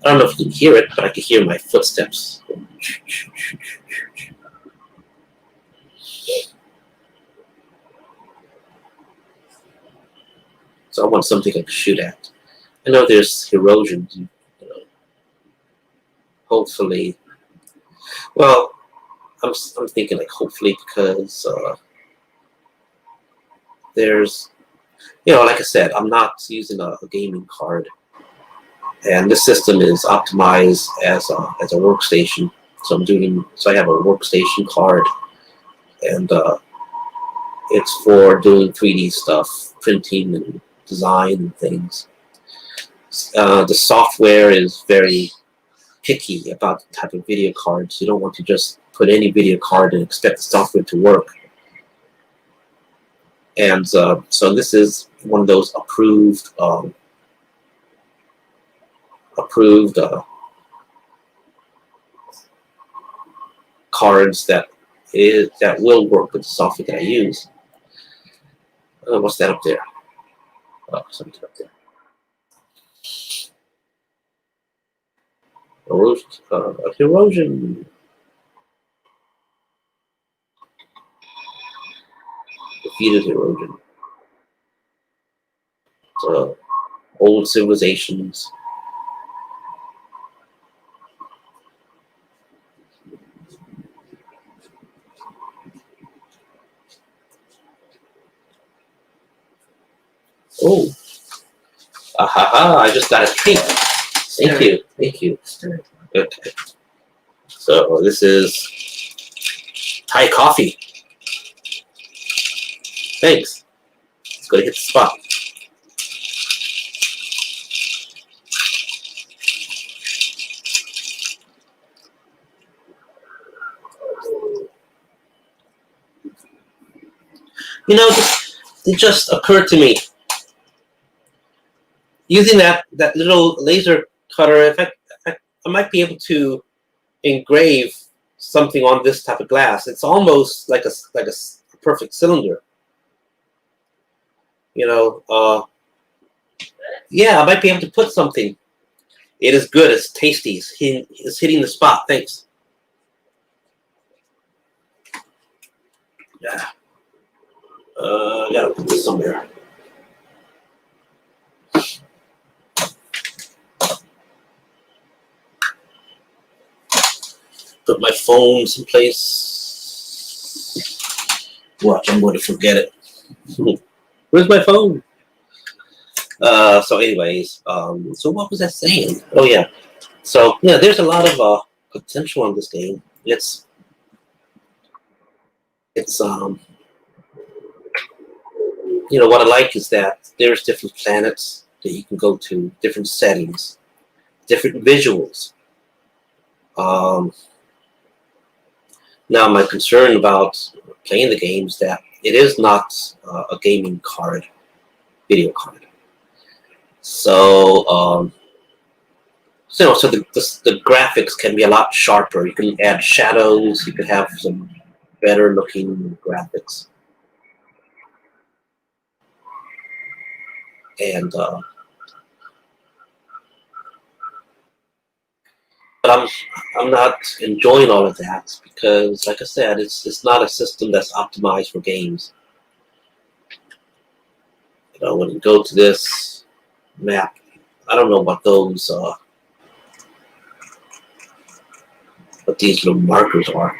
[SPEAKER 1] I don't know if you can hear it, but I can hear my footsteps. So I want something I can shoot at. I know there's Herosians, hopefully. Well, I'm thinking like hopefully because there's, like I said, I'm not using a gaming card. And this system is optimized as a workstation. So I have a workstation card, and it's for doing 3D stuff, printing and design and things. The software is very picky about the type of video cards. You don't want to just put any video card and expect the software to work. And so this is one of those approved approved cards that will work with the software that I use. What's that up there? Oh, something up there. Erosion. Defeated erosion. So, old civilizations. Oh, ahaha! I just got a treat. Thank you, thank you. Okay. So this is Thai coffee. Thanks. It's gonna hit the spot. You know, it just occurred to me. Using that little laser cutter, in fact, I might be able to engrave something on this type of glass. It's almost like a perfect cylinder. You know, yeah, I might be able to put something. It is good. It's tasty. It's hitting the spot. Thanks. Yeah. I gotta put this somewhere. Put my phone someplace. Watch, I'm going to forget it. Where's my phone? So anyways, so what was I saying? Oh yeah. So yeah, there's a lot of potential on this game. It's you know, what I like is that there's different planets that you can go to, different settings, different visuals. Now, my concern about playing the game is that it is not a gaming card, video card. So, so the graphics can be a lot sharper. You can add shadows. You can have some better looking graphics. And but I'm not enjoying all of that because, like I said, it's not a system that's optimized for games. You know, when you go to this map, I don't know what those what these little markers are.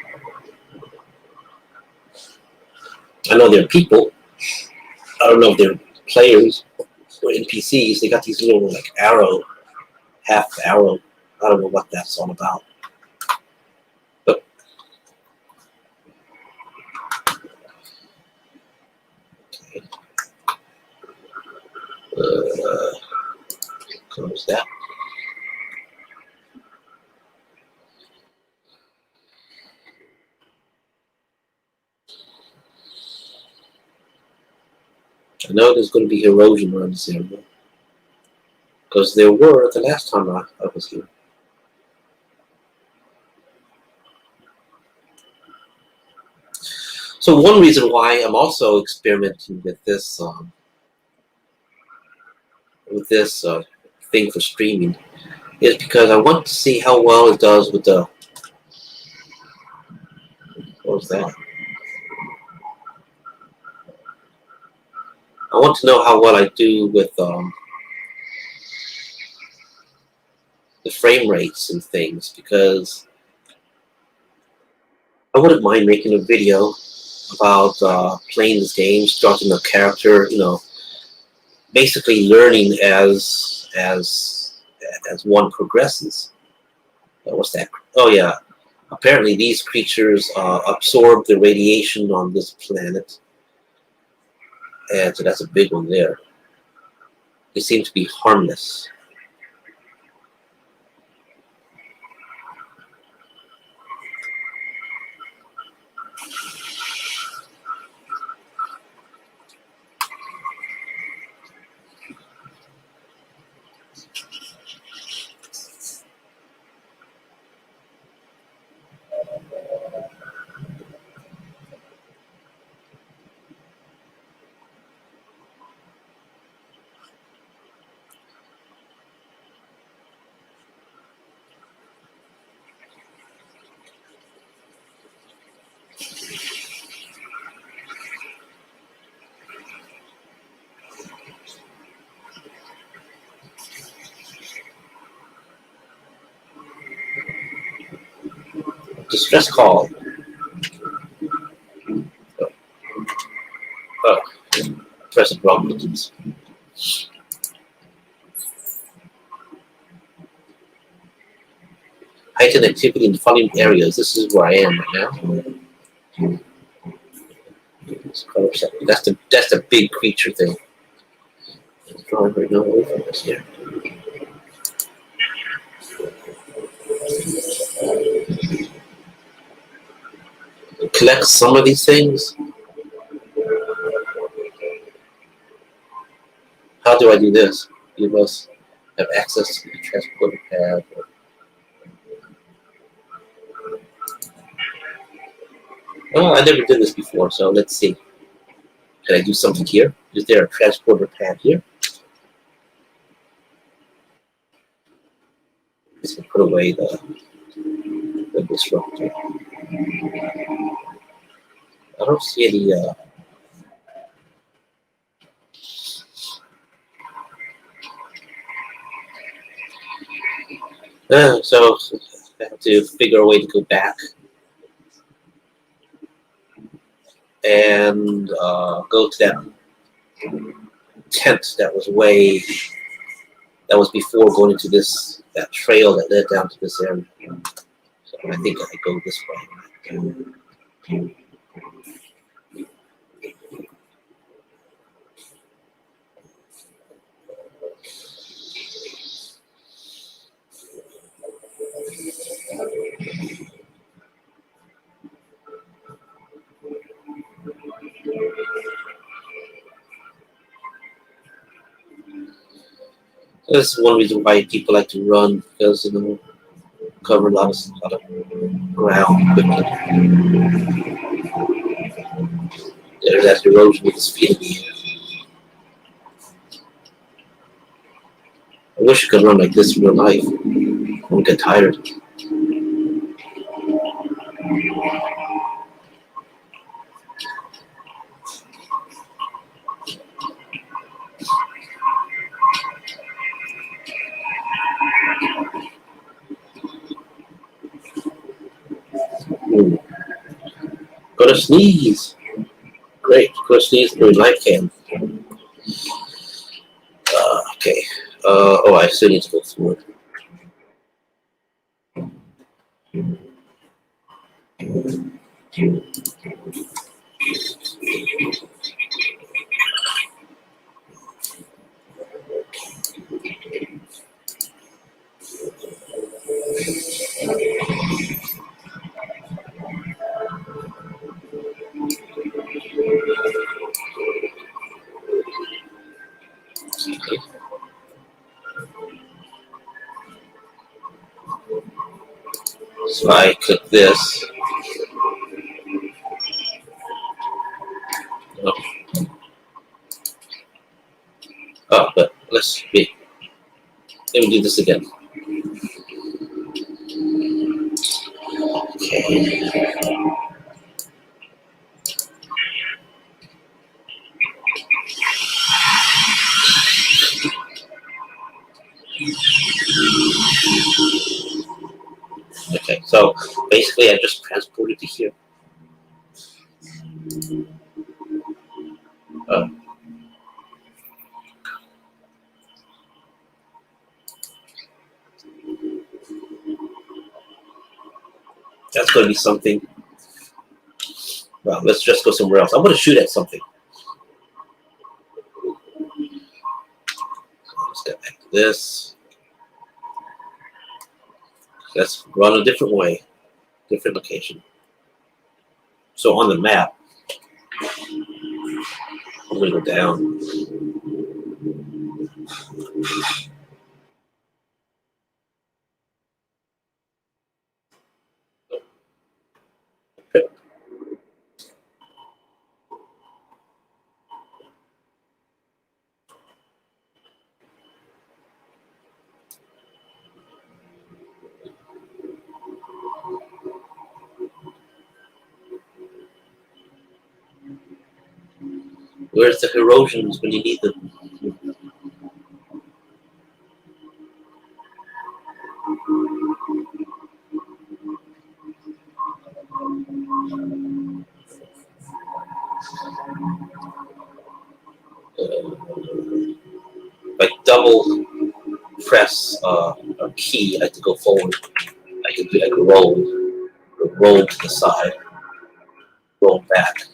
[SPEAKER 1] I know they're people. I don't know if they're players or NPCs. They got these little like arrow, half arrow. I don't know what that's all about. But okay. Close that. I know there's going to be erosion around this area because there were the last time I was here. So one reason why I'm also experimenting with this thing for streaming is because I want to see how well it does with the. What was that? I want to know how well I do with the frame rates and things, because I wouldn't mind making a video about playing this game, starting a character, you know, basically learning as one progresses. What's that? Oh yeah, apparently these creatures absorb the radiation on this planet, and so that's a big one there. They seem to be harmless. Distress call. Oh, press the wrong buttons. Heightened activity in the following areas. This is where I am right now. That's the big creature thing. It's drawing right now away from us here. Collect some of these things. How do I do this? You must have access to the transporter pad. Oh, I never did this before, so let's see. Can I do something here? Is there a transporter pad here? Just gonna put away the disruptor. I don't see any. So I have to figure a way to go back and go to that tent that was before going into that trail that led down to this area. So I think I go this way. That's one reason why people like to run, because cover a lot of ground quickly. There's that erosion with this feeding me. I wish I could run like this in real life. I won't get tired. Gotta sneeze. Great. Gotta sneeze during life cam. Okay. Oh, I still need to go through it. So I click this. Oh, but let's see. Let me do this again. Okay. Okay, so basically I just transported to here. That's going to be something. Well, let's just go somewhere else. I'm going to shoot at something. So let's get back to this. Let's run a different way, different location. So on the map, I'm going to go down. Where's the erosions when you need them? double press a key, like to go forward. I can do like a roll to the side, roll back.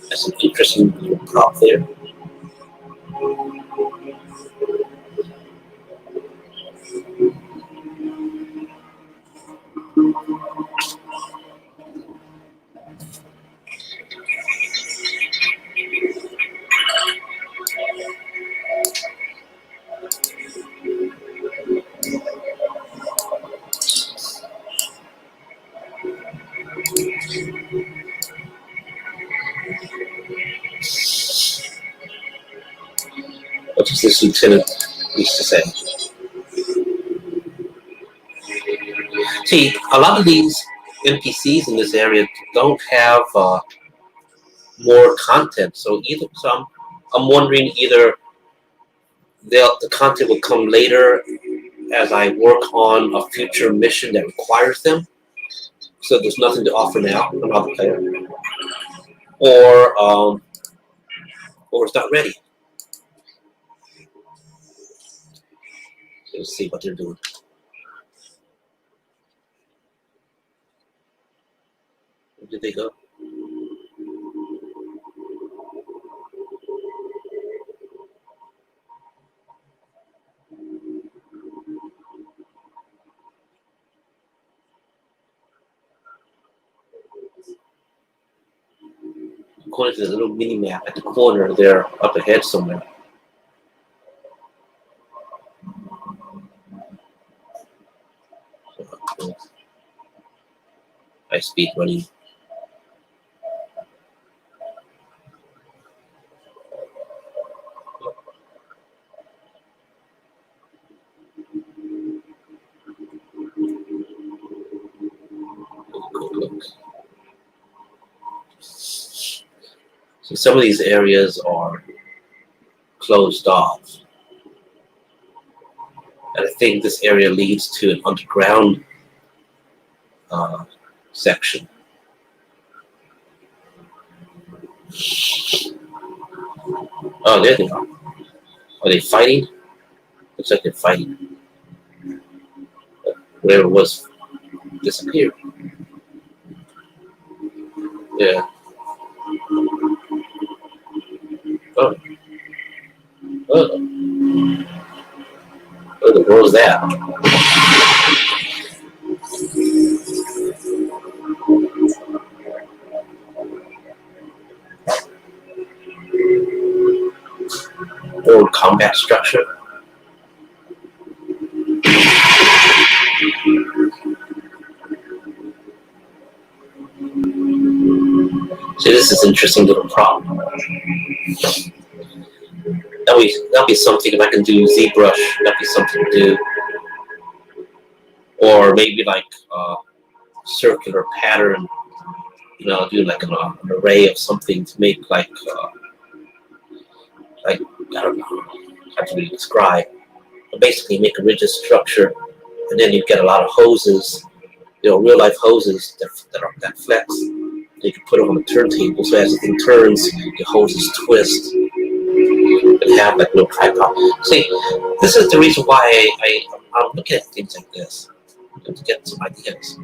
[SPEAKER 1] That's an interesting little prop there. What does this lieutenant used to say? See, a lot of these NPCs in this area don't have more content, so I'm wondering either the content will come later as I work on a future mission that requires them, so there's nothing to offer now. I'm not the player, or it's not ready. Let's see what they're doing. Where did they go? According to the little mini map at the corner, they're up ahead somewhere. High speed running. Look. So some of these areas are closed off. And I think this area leads to an underground section. Oh, there they are. Are they fighting? Looks like they're fighting. Whatever it was disappeared. Yeah. Oh. Oh. What the world is that? Old combat structure. So this is an interesting little problem. That'll be something if I can do ZBrush. That'll be something to do, or maybe like circular pattern. You know, do like an array of something to make like I don't know how to really describe. But basically, make a rigid structure, and then you get a lot of hoses. You know, real life hoses that flex. You can put them on the turntable, so as the thing turns, the hoses twist and have like no tripod. See, this is the reason why I'm looking at things like this to get some ideas.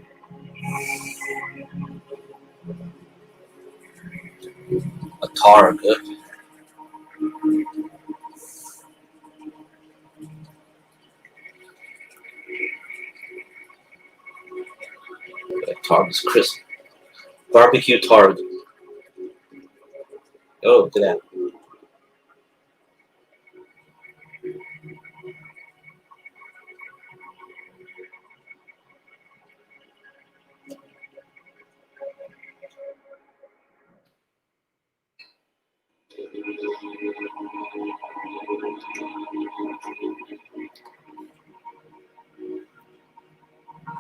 [SPEAKER 1] A target. Target's crisp. Barbecue target. Oh, look at that.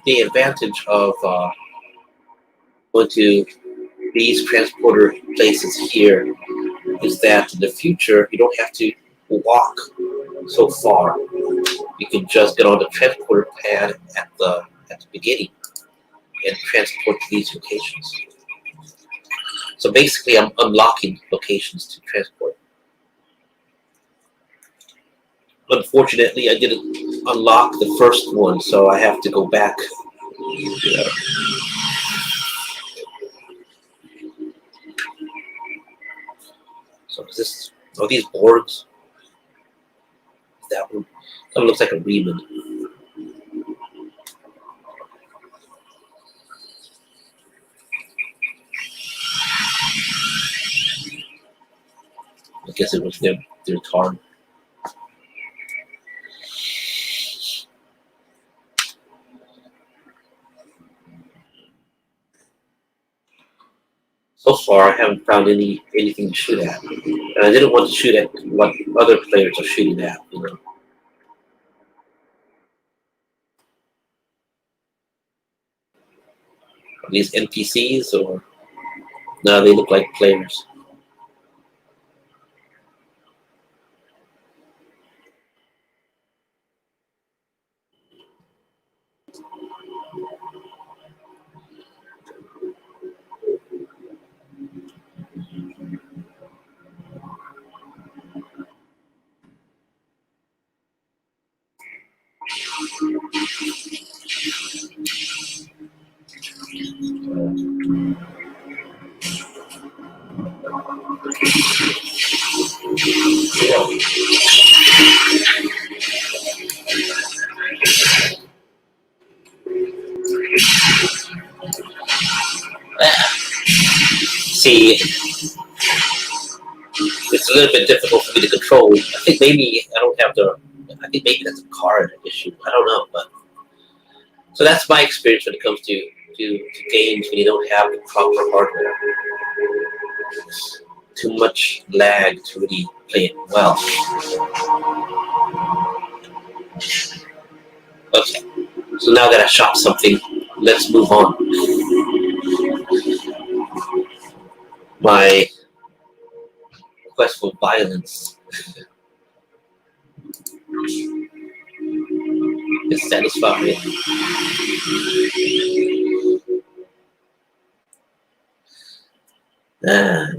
[SPEAKER 1] the advantage of going to these transporter places here is that in the future you don't have to walk so far. You can just get on the transporter pad at the beginning and transport to these locations. So basically, I'm unlocking locations to transport. Unfortunately, I didn't unlock the first one, so I have to go back. Yeah. So is this? Oh, these boards. That one looks like a Riemann. I guess it was their card. So far, I haven't found anything to shoot at, and I didn't want to shoot at what other players are shooting at. You know. Are these NPCs or no? They look like players. See, it's a little bit difficult for me to control. I think maybe I don't have the. I think maybe that's a card issue. I don't know, but so that's my experience when it comes to games when you don't have the proper hardware. Too much lag to really play it well. Okay, so now that I shot something, let's move on. My quest for violence is satisfying.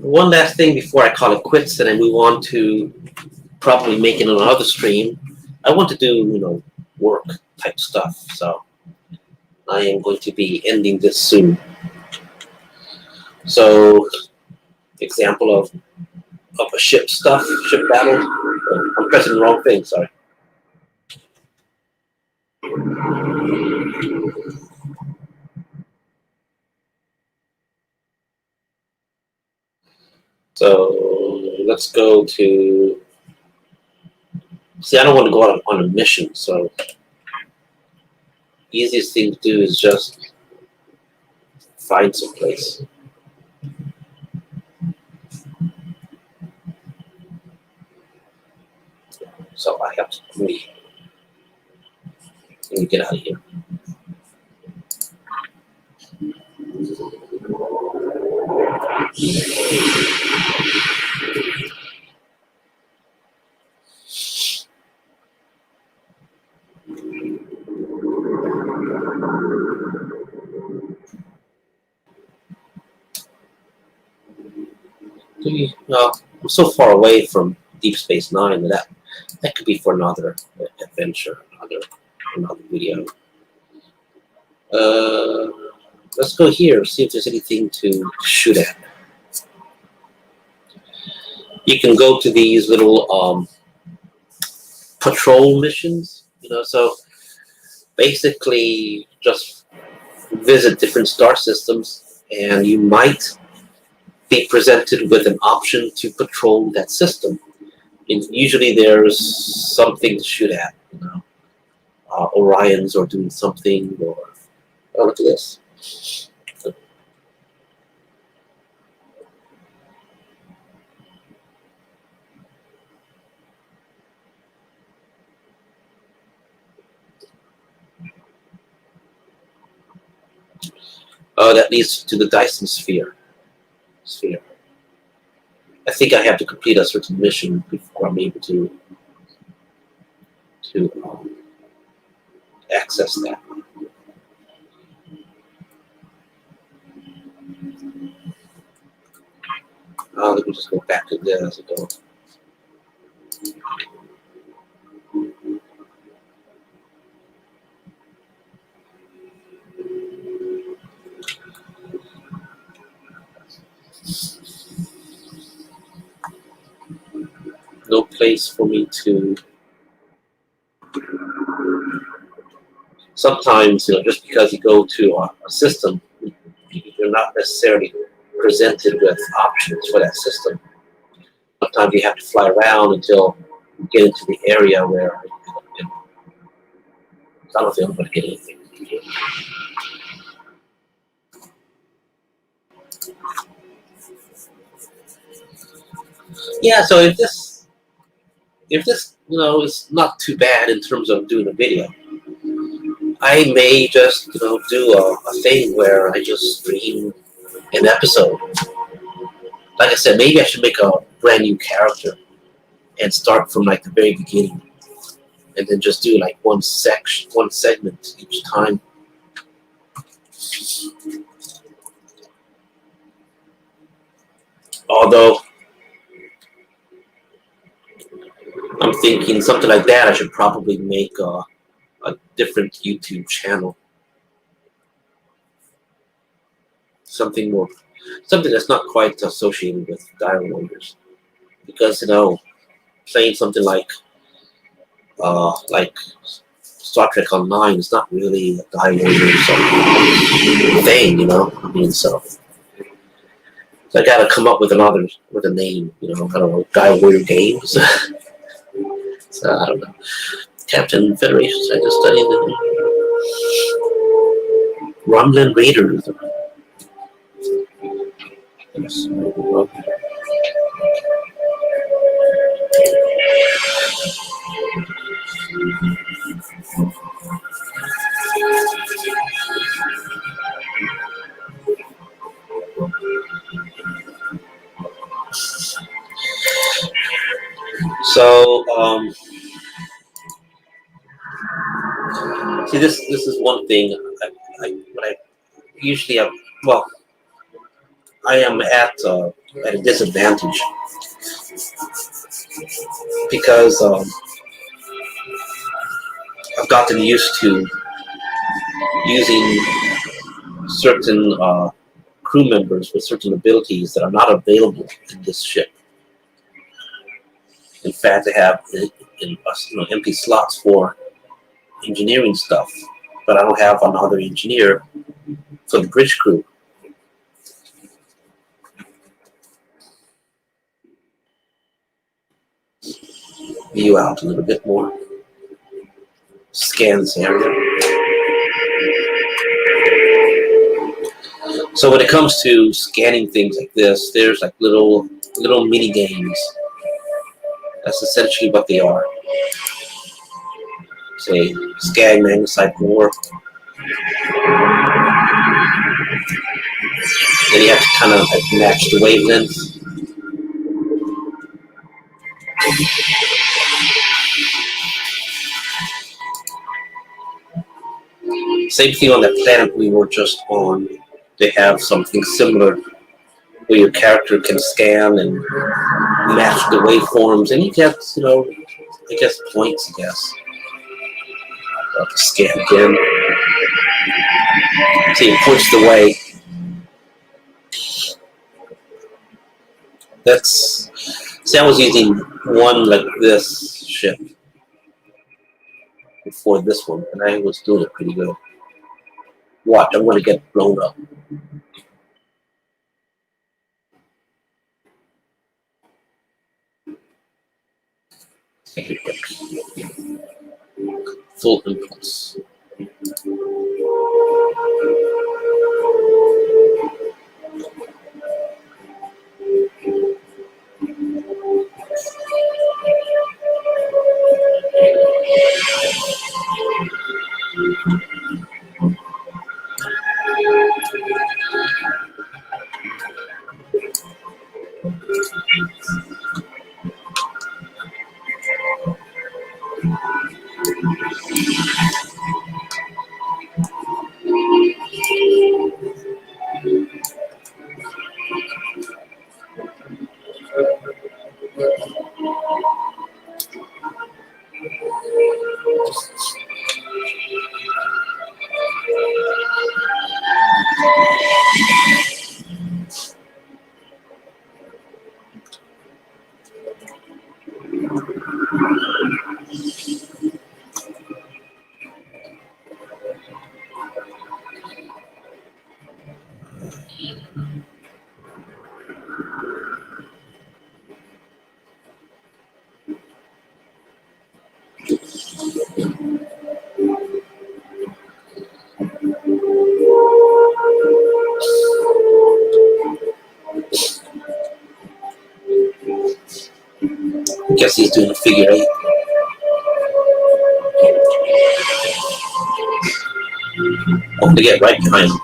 [SPEAKER 1] One last thing before I call it quits and I move on to probably making another stream. I want to do, work type stuff, so I am going to be ending this soon. So, example of a ship battle. Oh, I'm pressing the wrong thing, sorry. So let's go to. See, I don't want to go out on a mission, so easiest thing to do is just find some place. So I have to let me get out of here. I'm so far away from Deep Space Nine that could be for another adventure, another video. Let's go here, see if there's anything to shoot at. You can go to these little patrol missions, so basically just visit different star systems and you might be presented with an option to patrol that system. And usually there's something to shoot at, Orions or doing something, or oh, look at this. That leads to the Dyson sphere. I think I have to complete a certain mission before I'm able to access that. Let me just go back to there as I go. No place for me to. Sometimes, just because you go to a system, you're not necessarily presented with options for that system. Sometimes you have to fly around until you get into the area where I don't think I'm going to get anything. Yeah, so if this is not too bad in terms of doing a video, I may just do a thing where I just stream an episode. Like I said, maybe I should make a brand new character and start from like the very beginning, and then just do like one segment each time. Although I'm thinking something like that, I should probably make a different YouTube channel. Something that's not quite associated with Dire Warriors. Because, playing something like Star Trek Online is not really a Dire Warriors thing, I mean, so I gotta come up with a name, I don't know, Dire Warrior Games. So I don't know. Captain Federation, I just studied the Rumblin' Raiders. Yes. So, see, this is one thing. I am at a disadvantage because I've gotten used to using certain crew members with certain abilities that are not available in this ship. In fact, I have empty slots for engineering stuff, but I don't have another engineer for the bridge crew. View out a little bit more. Scan this area. So when it comes to scanning things like this, there's like little mini games. That's essentially what they are. Say, scan magnesite ore. Then you have to kind of like match the wavelength. Same thing on that planet we were just on. They have something similar where your character can scan and match the waveforms, and you get, I guess points, Scan again. See, it points the way. I was using one like this ship before this one, and I was doing it pretty good. Watch, I'm going to get blown up. Full impulse. I guess he's doing a figure 8. I'm to get right behind him.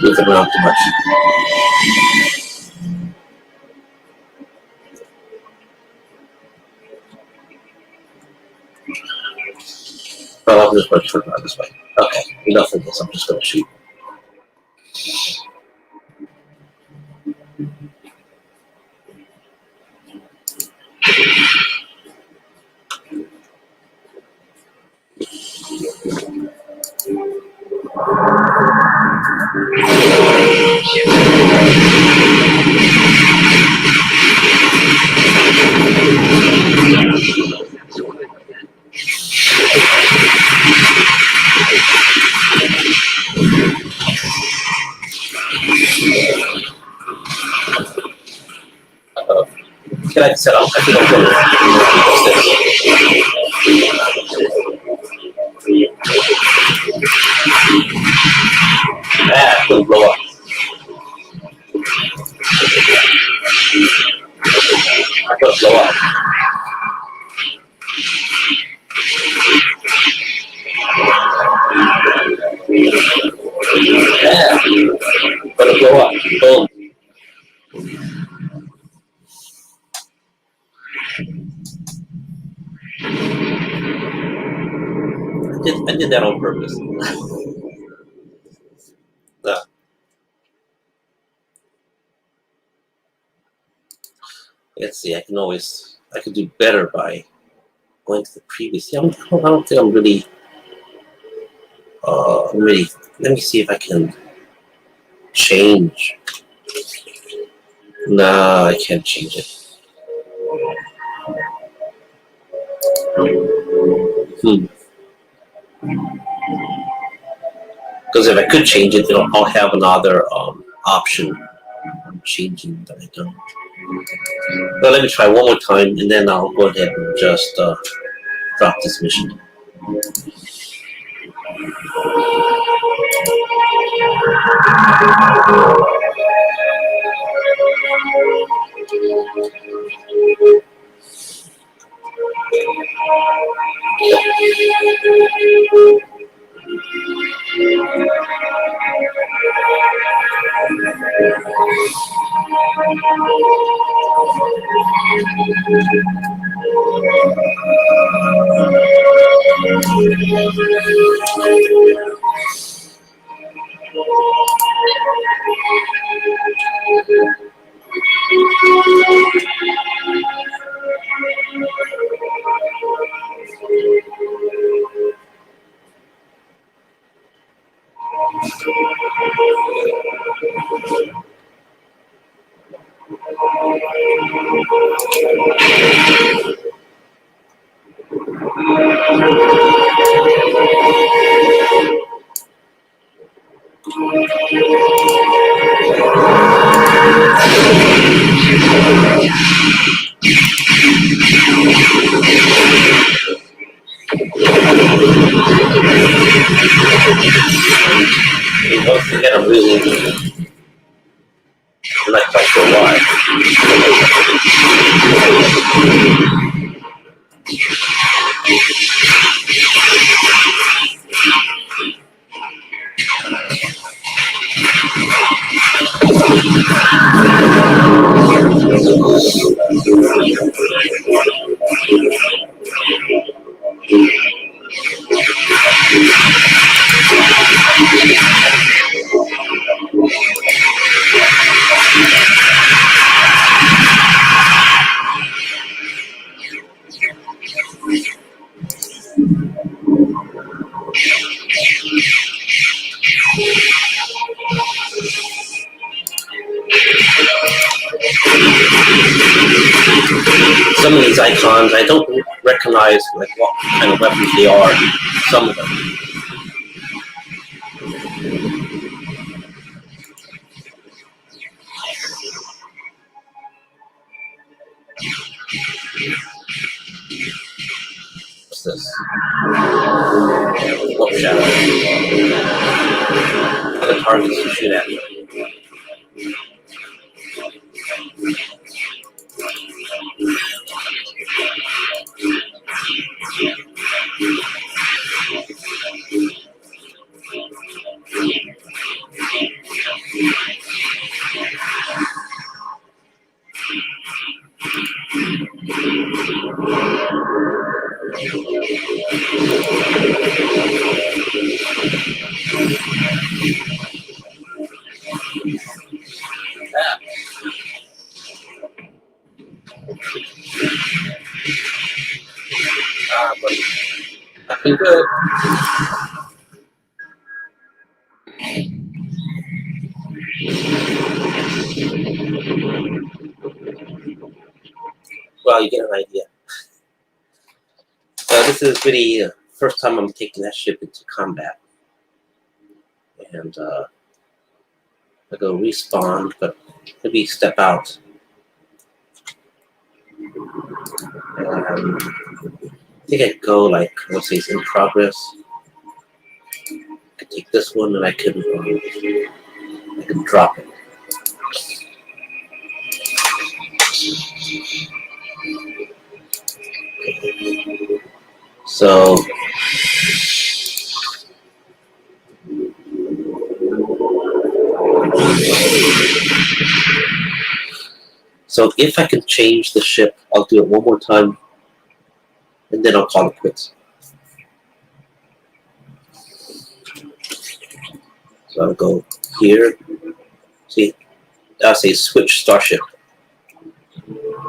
[SPEAKER 1] Moving around too much. Well, I'm just going to turn around this way. Okay, enough of this. I'm just going to shoot. Can I set up? I think I'm going to it'll blow up. I'm going to blow up. Yeah, going to blow up. Boom. I did that on purpose. No. Let's see, I could do better by going to the previous. Yeah, I don't think I'm really, let me see if I can change. No, I can't change it. Because if I could change it, I'll have another option of changing that I don't. But let me try one more time, and then I'll go ahead and just drop this mission. Once again, I'm not quite sure why. Some of these icons, I don't recognize like what kind of weapons they are. Some of them. What's this? What shadow? The targets to shoot at. But I've been good. Well, you get an idea. This is really the first time I'm taking that ship into combat. And I go respawn, but maybe step out. I think I'd go like, let's say it's in progress. I could take this one and I can drop it. So if I can change the ship, I'll do it one more time, and then I'll call it quits. So I'll go here. See, I'll say switch starship.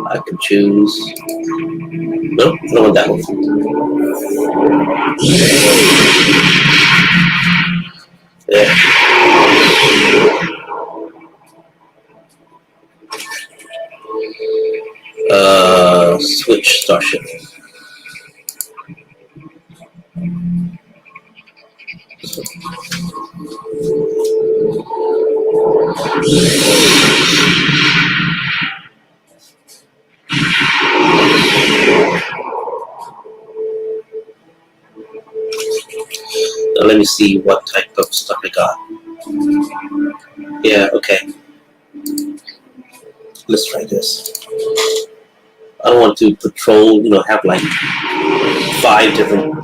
[SPEAKER 1] I can choose. No, I don't want that one. There. Switch starship. Now let me see what type of stuff I got. Yeah, okay. Let's try this. I don't want to patrol, have like 5 different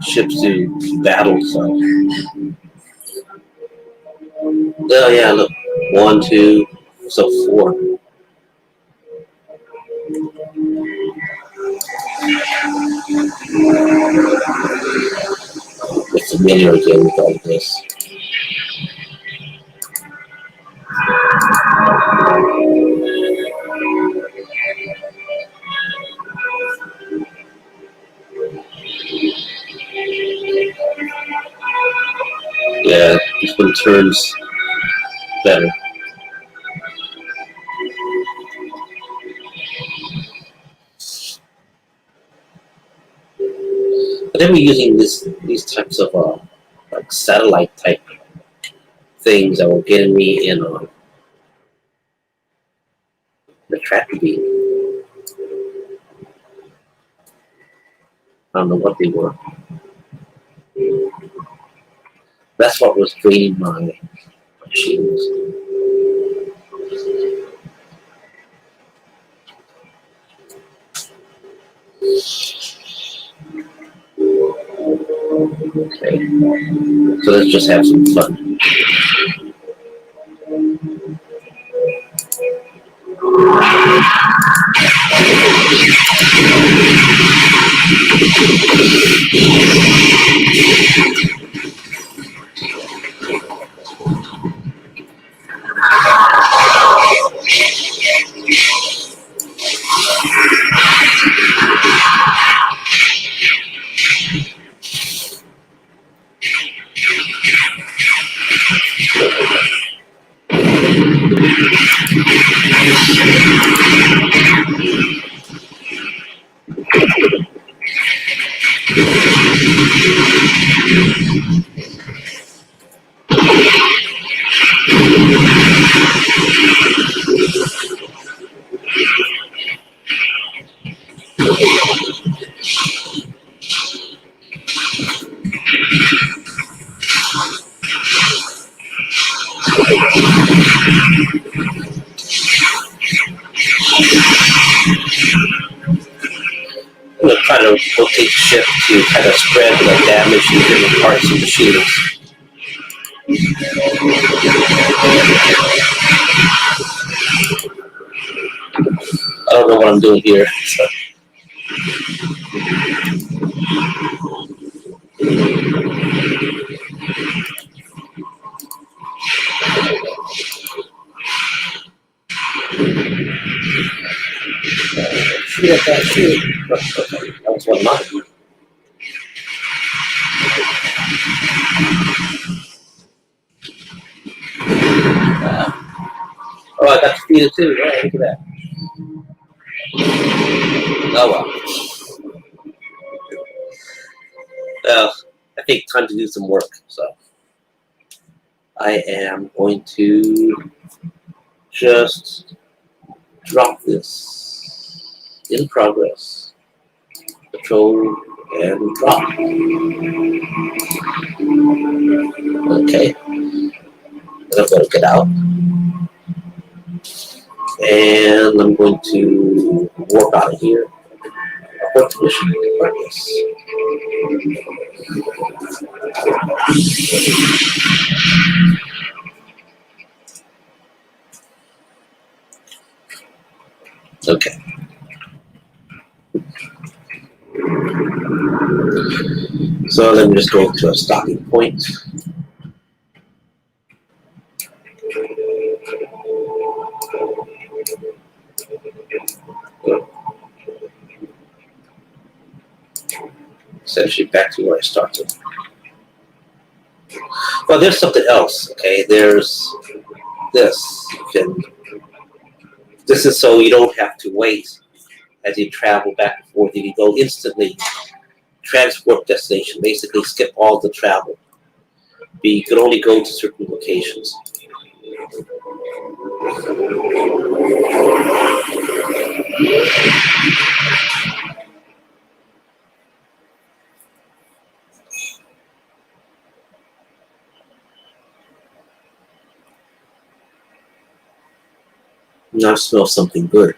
[SPEAKER 1] ships to battle, so. Oh yeah, look. 1, 2, so 4. It's familiar again with all of this. Yeah, this one turns better. But then we're using these types of like satellite type things that were getting me in on the tractor beam. I don't know what they were. That's what was draining my shields. Okay, so let's just have some fun. I'm going to try to rotate the ship to kind of spread the damage in different parts of the shields. I don't know what I'm doing here. So. Shoot at that, shoot. Okay, that was one of mine. Oh, I got defeated too. Yeah, look at that. Oh well. Well, I think time to do some work. So I am going to just drop this in progress. Control and drop. Okay. And I'm going to get out. And I'm going to walk out of here. Abort the mission in progress. Okay. So let me just go to a stopping point. Essentially back to where I started. Well, there's something else, okay? There's this. This is so you don't have to wait as you travel back and forth. You can go instantly, transport destination, basically skip all the travel. But you can only go to certain locations. Now I smell something good.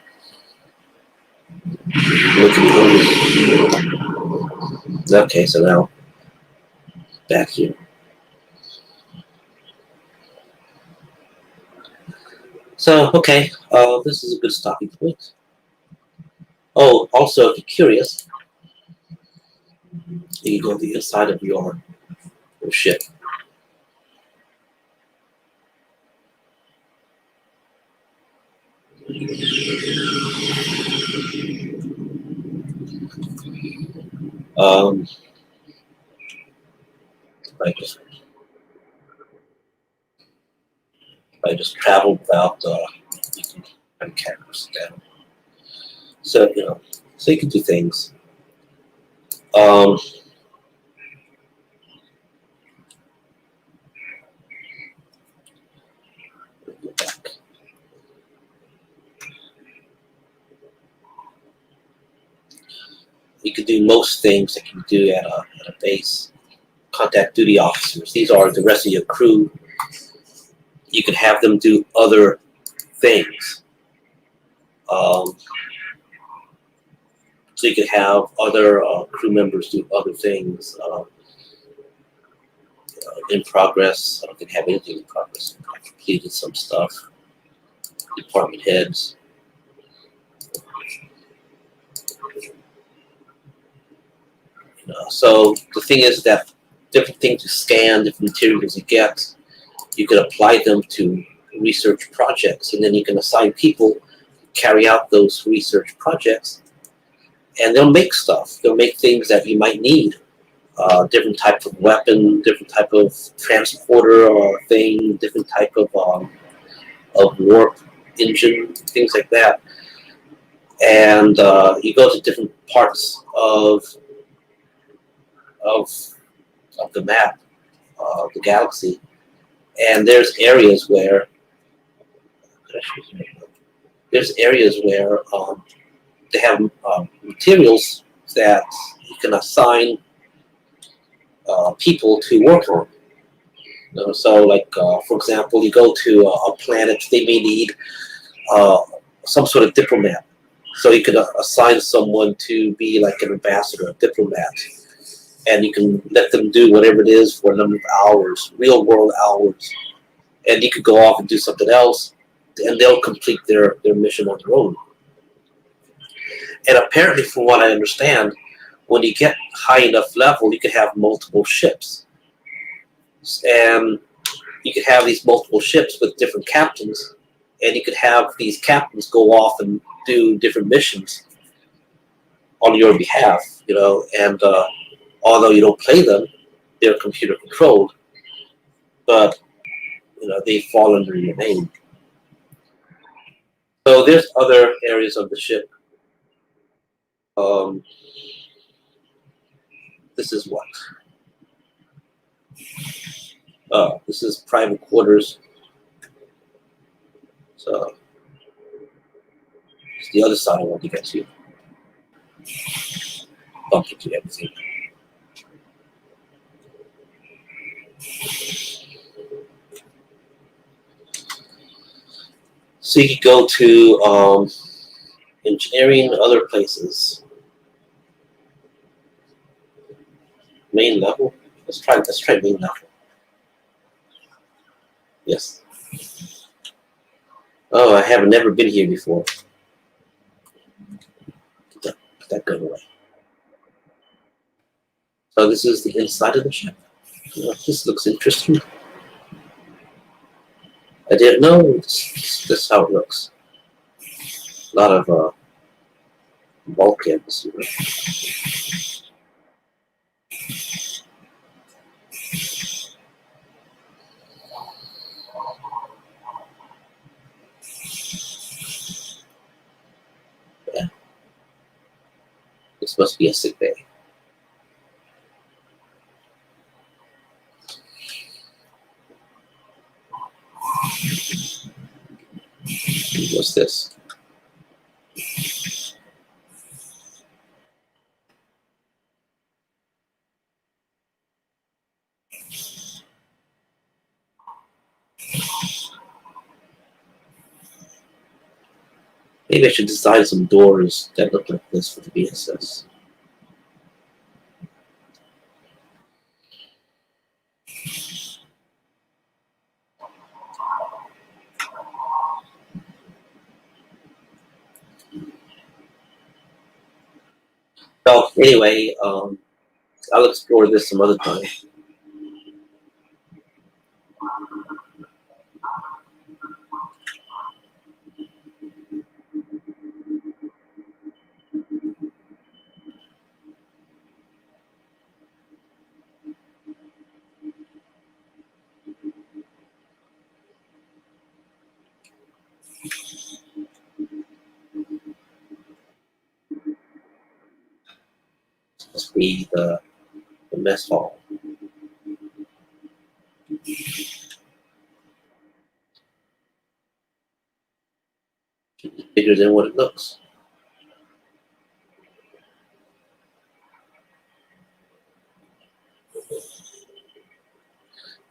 [SPEAKER 1] Looking hungry. Okay, so now back here. So, okay, this is a good stopping point. Oh, also, if you're curious, you can go to the inside of your ship. I just travel without cameras down. So so you can do things. Go back. You can do most things that you can do at a base. Contact duty officers. These are the rest of your crew. You can have them do other things. So you can have other crew members do other things. In progress. I don't think I have anything in progress. I completed some stuff. Department heads. So the thing is that different things you scan, different materials you get, you can apply them to research projects, and then you can assign people to carry out those research projects, and they'll make stuff. They'll make things that you might need, different type of weapon, different type of transporter or thing, different type of warp engine, things like that. And you go to different parts of the map, the galaxy, and there's areas where they have materials that you can assign people to work on. You know, so, like for example, you go to a planet, they may need some sort of diplomat. So you could assign someone to be like an ambassador, a diplomat, and you can let them do whatever it is for a number of hours, real world hours, and you could go off and do something else, and they'll complete their mission on their own. And apparently, from what I understand, when you get high enough level, you can have multiple ships, and you could have these multiple ships with different captains, and you could have these captains go off and do different missions on your behalf, you know, and although you don't play them, they're computer controlled, but you know, they fall under your name. So there's other areas of the ship. This is what? This is private quarters. So it's the other side I want to get to. Bump into everything. So you could go to engineering, other places. Main level. Let's try main level. Yes. Oh, I have never been here before. Put that gun away. So this is the inside of the ship. This looks interesting. I didn't know this is how it looks. A lot of bulkheads. You know. Yeah. This must be a sick bay. What's this? Maybe I should design some doors that look like this for the BSS. So anyway, I'll explore this some other time. This must be the mess hall. Bigger than what it looks.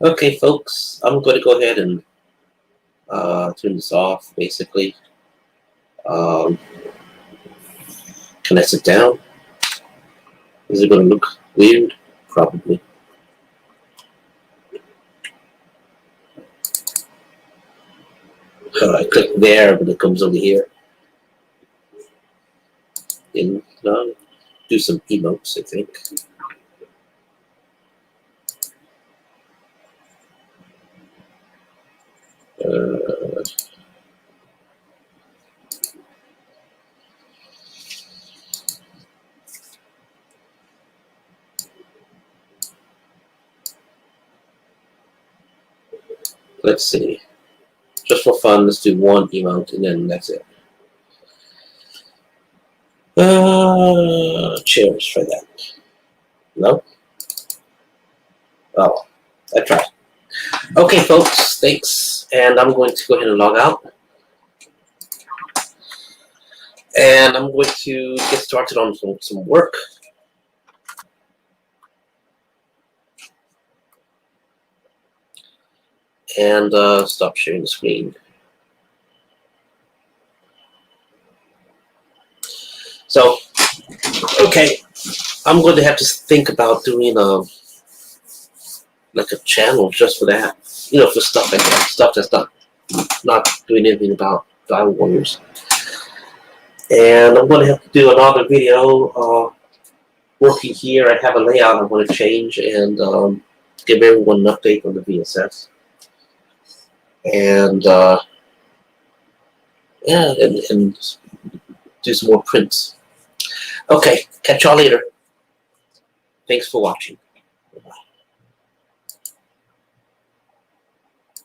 [SPEAKER 1] Okay, folks, I'm going to go ahead and turn this off, basically. Can I sit down? Is it going to look weird? Probably. I click there, but it comes over here. And do some emotes, I think. Let's see. just for fun, let's do one emote and then that's it. Cheers for that. No? Oh, I tried. Okay, folks, thanks. And I'm going to go ahead and log out. And I'm going to get started on some work. And stop sharing the screen. So, okay, I'm going to have to think about doing like a channel just for that, you know, for stuff like that, stuff that's not doing anything about Battle Warriors. And I'm going to have to do another video working here. I have a layout I want to change and give everyone an update on the VSS. And yeah, and do some more prints. Okay, catch y'all later. Thanks for watching. Bye-bye.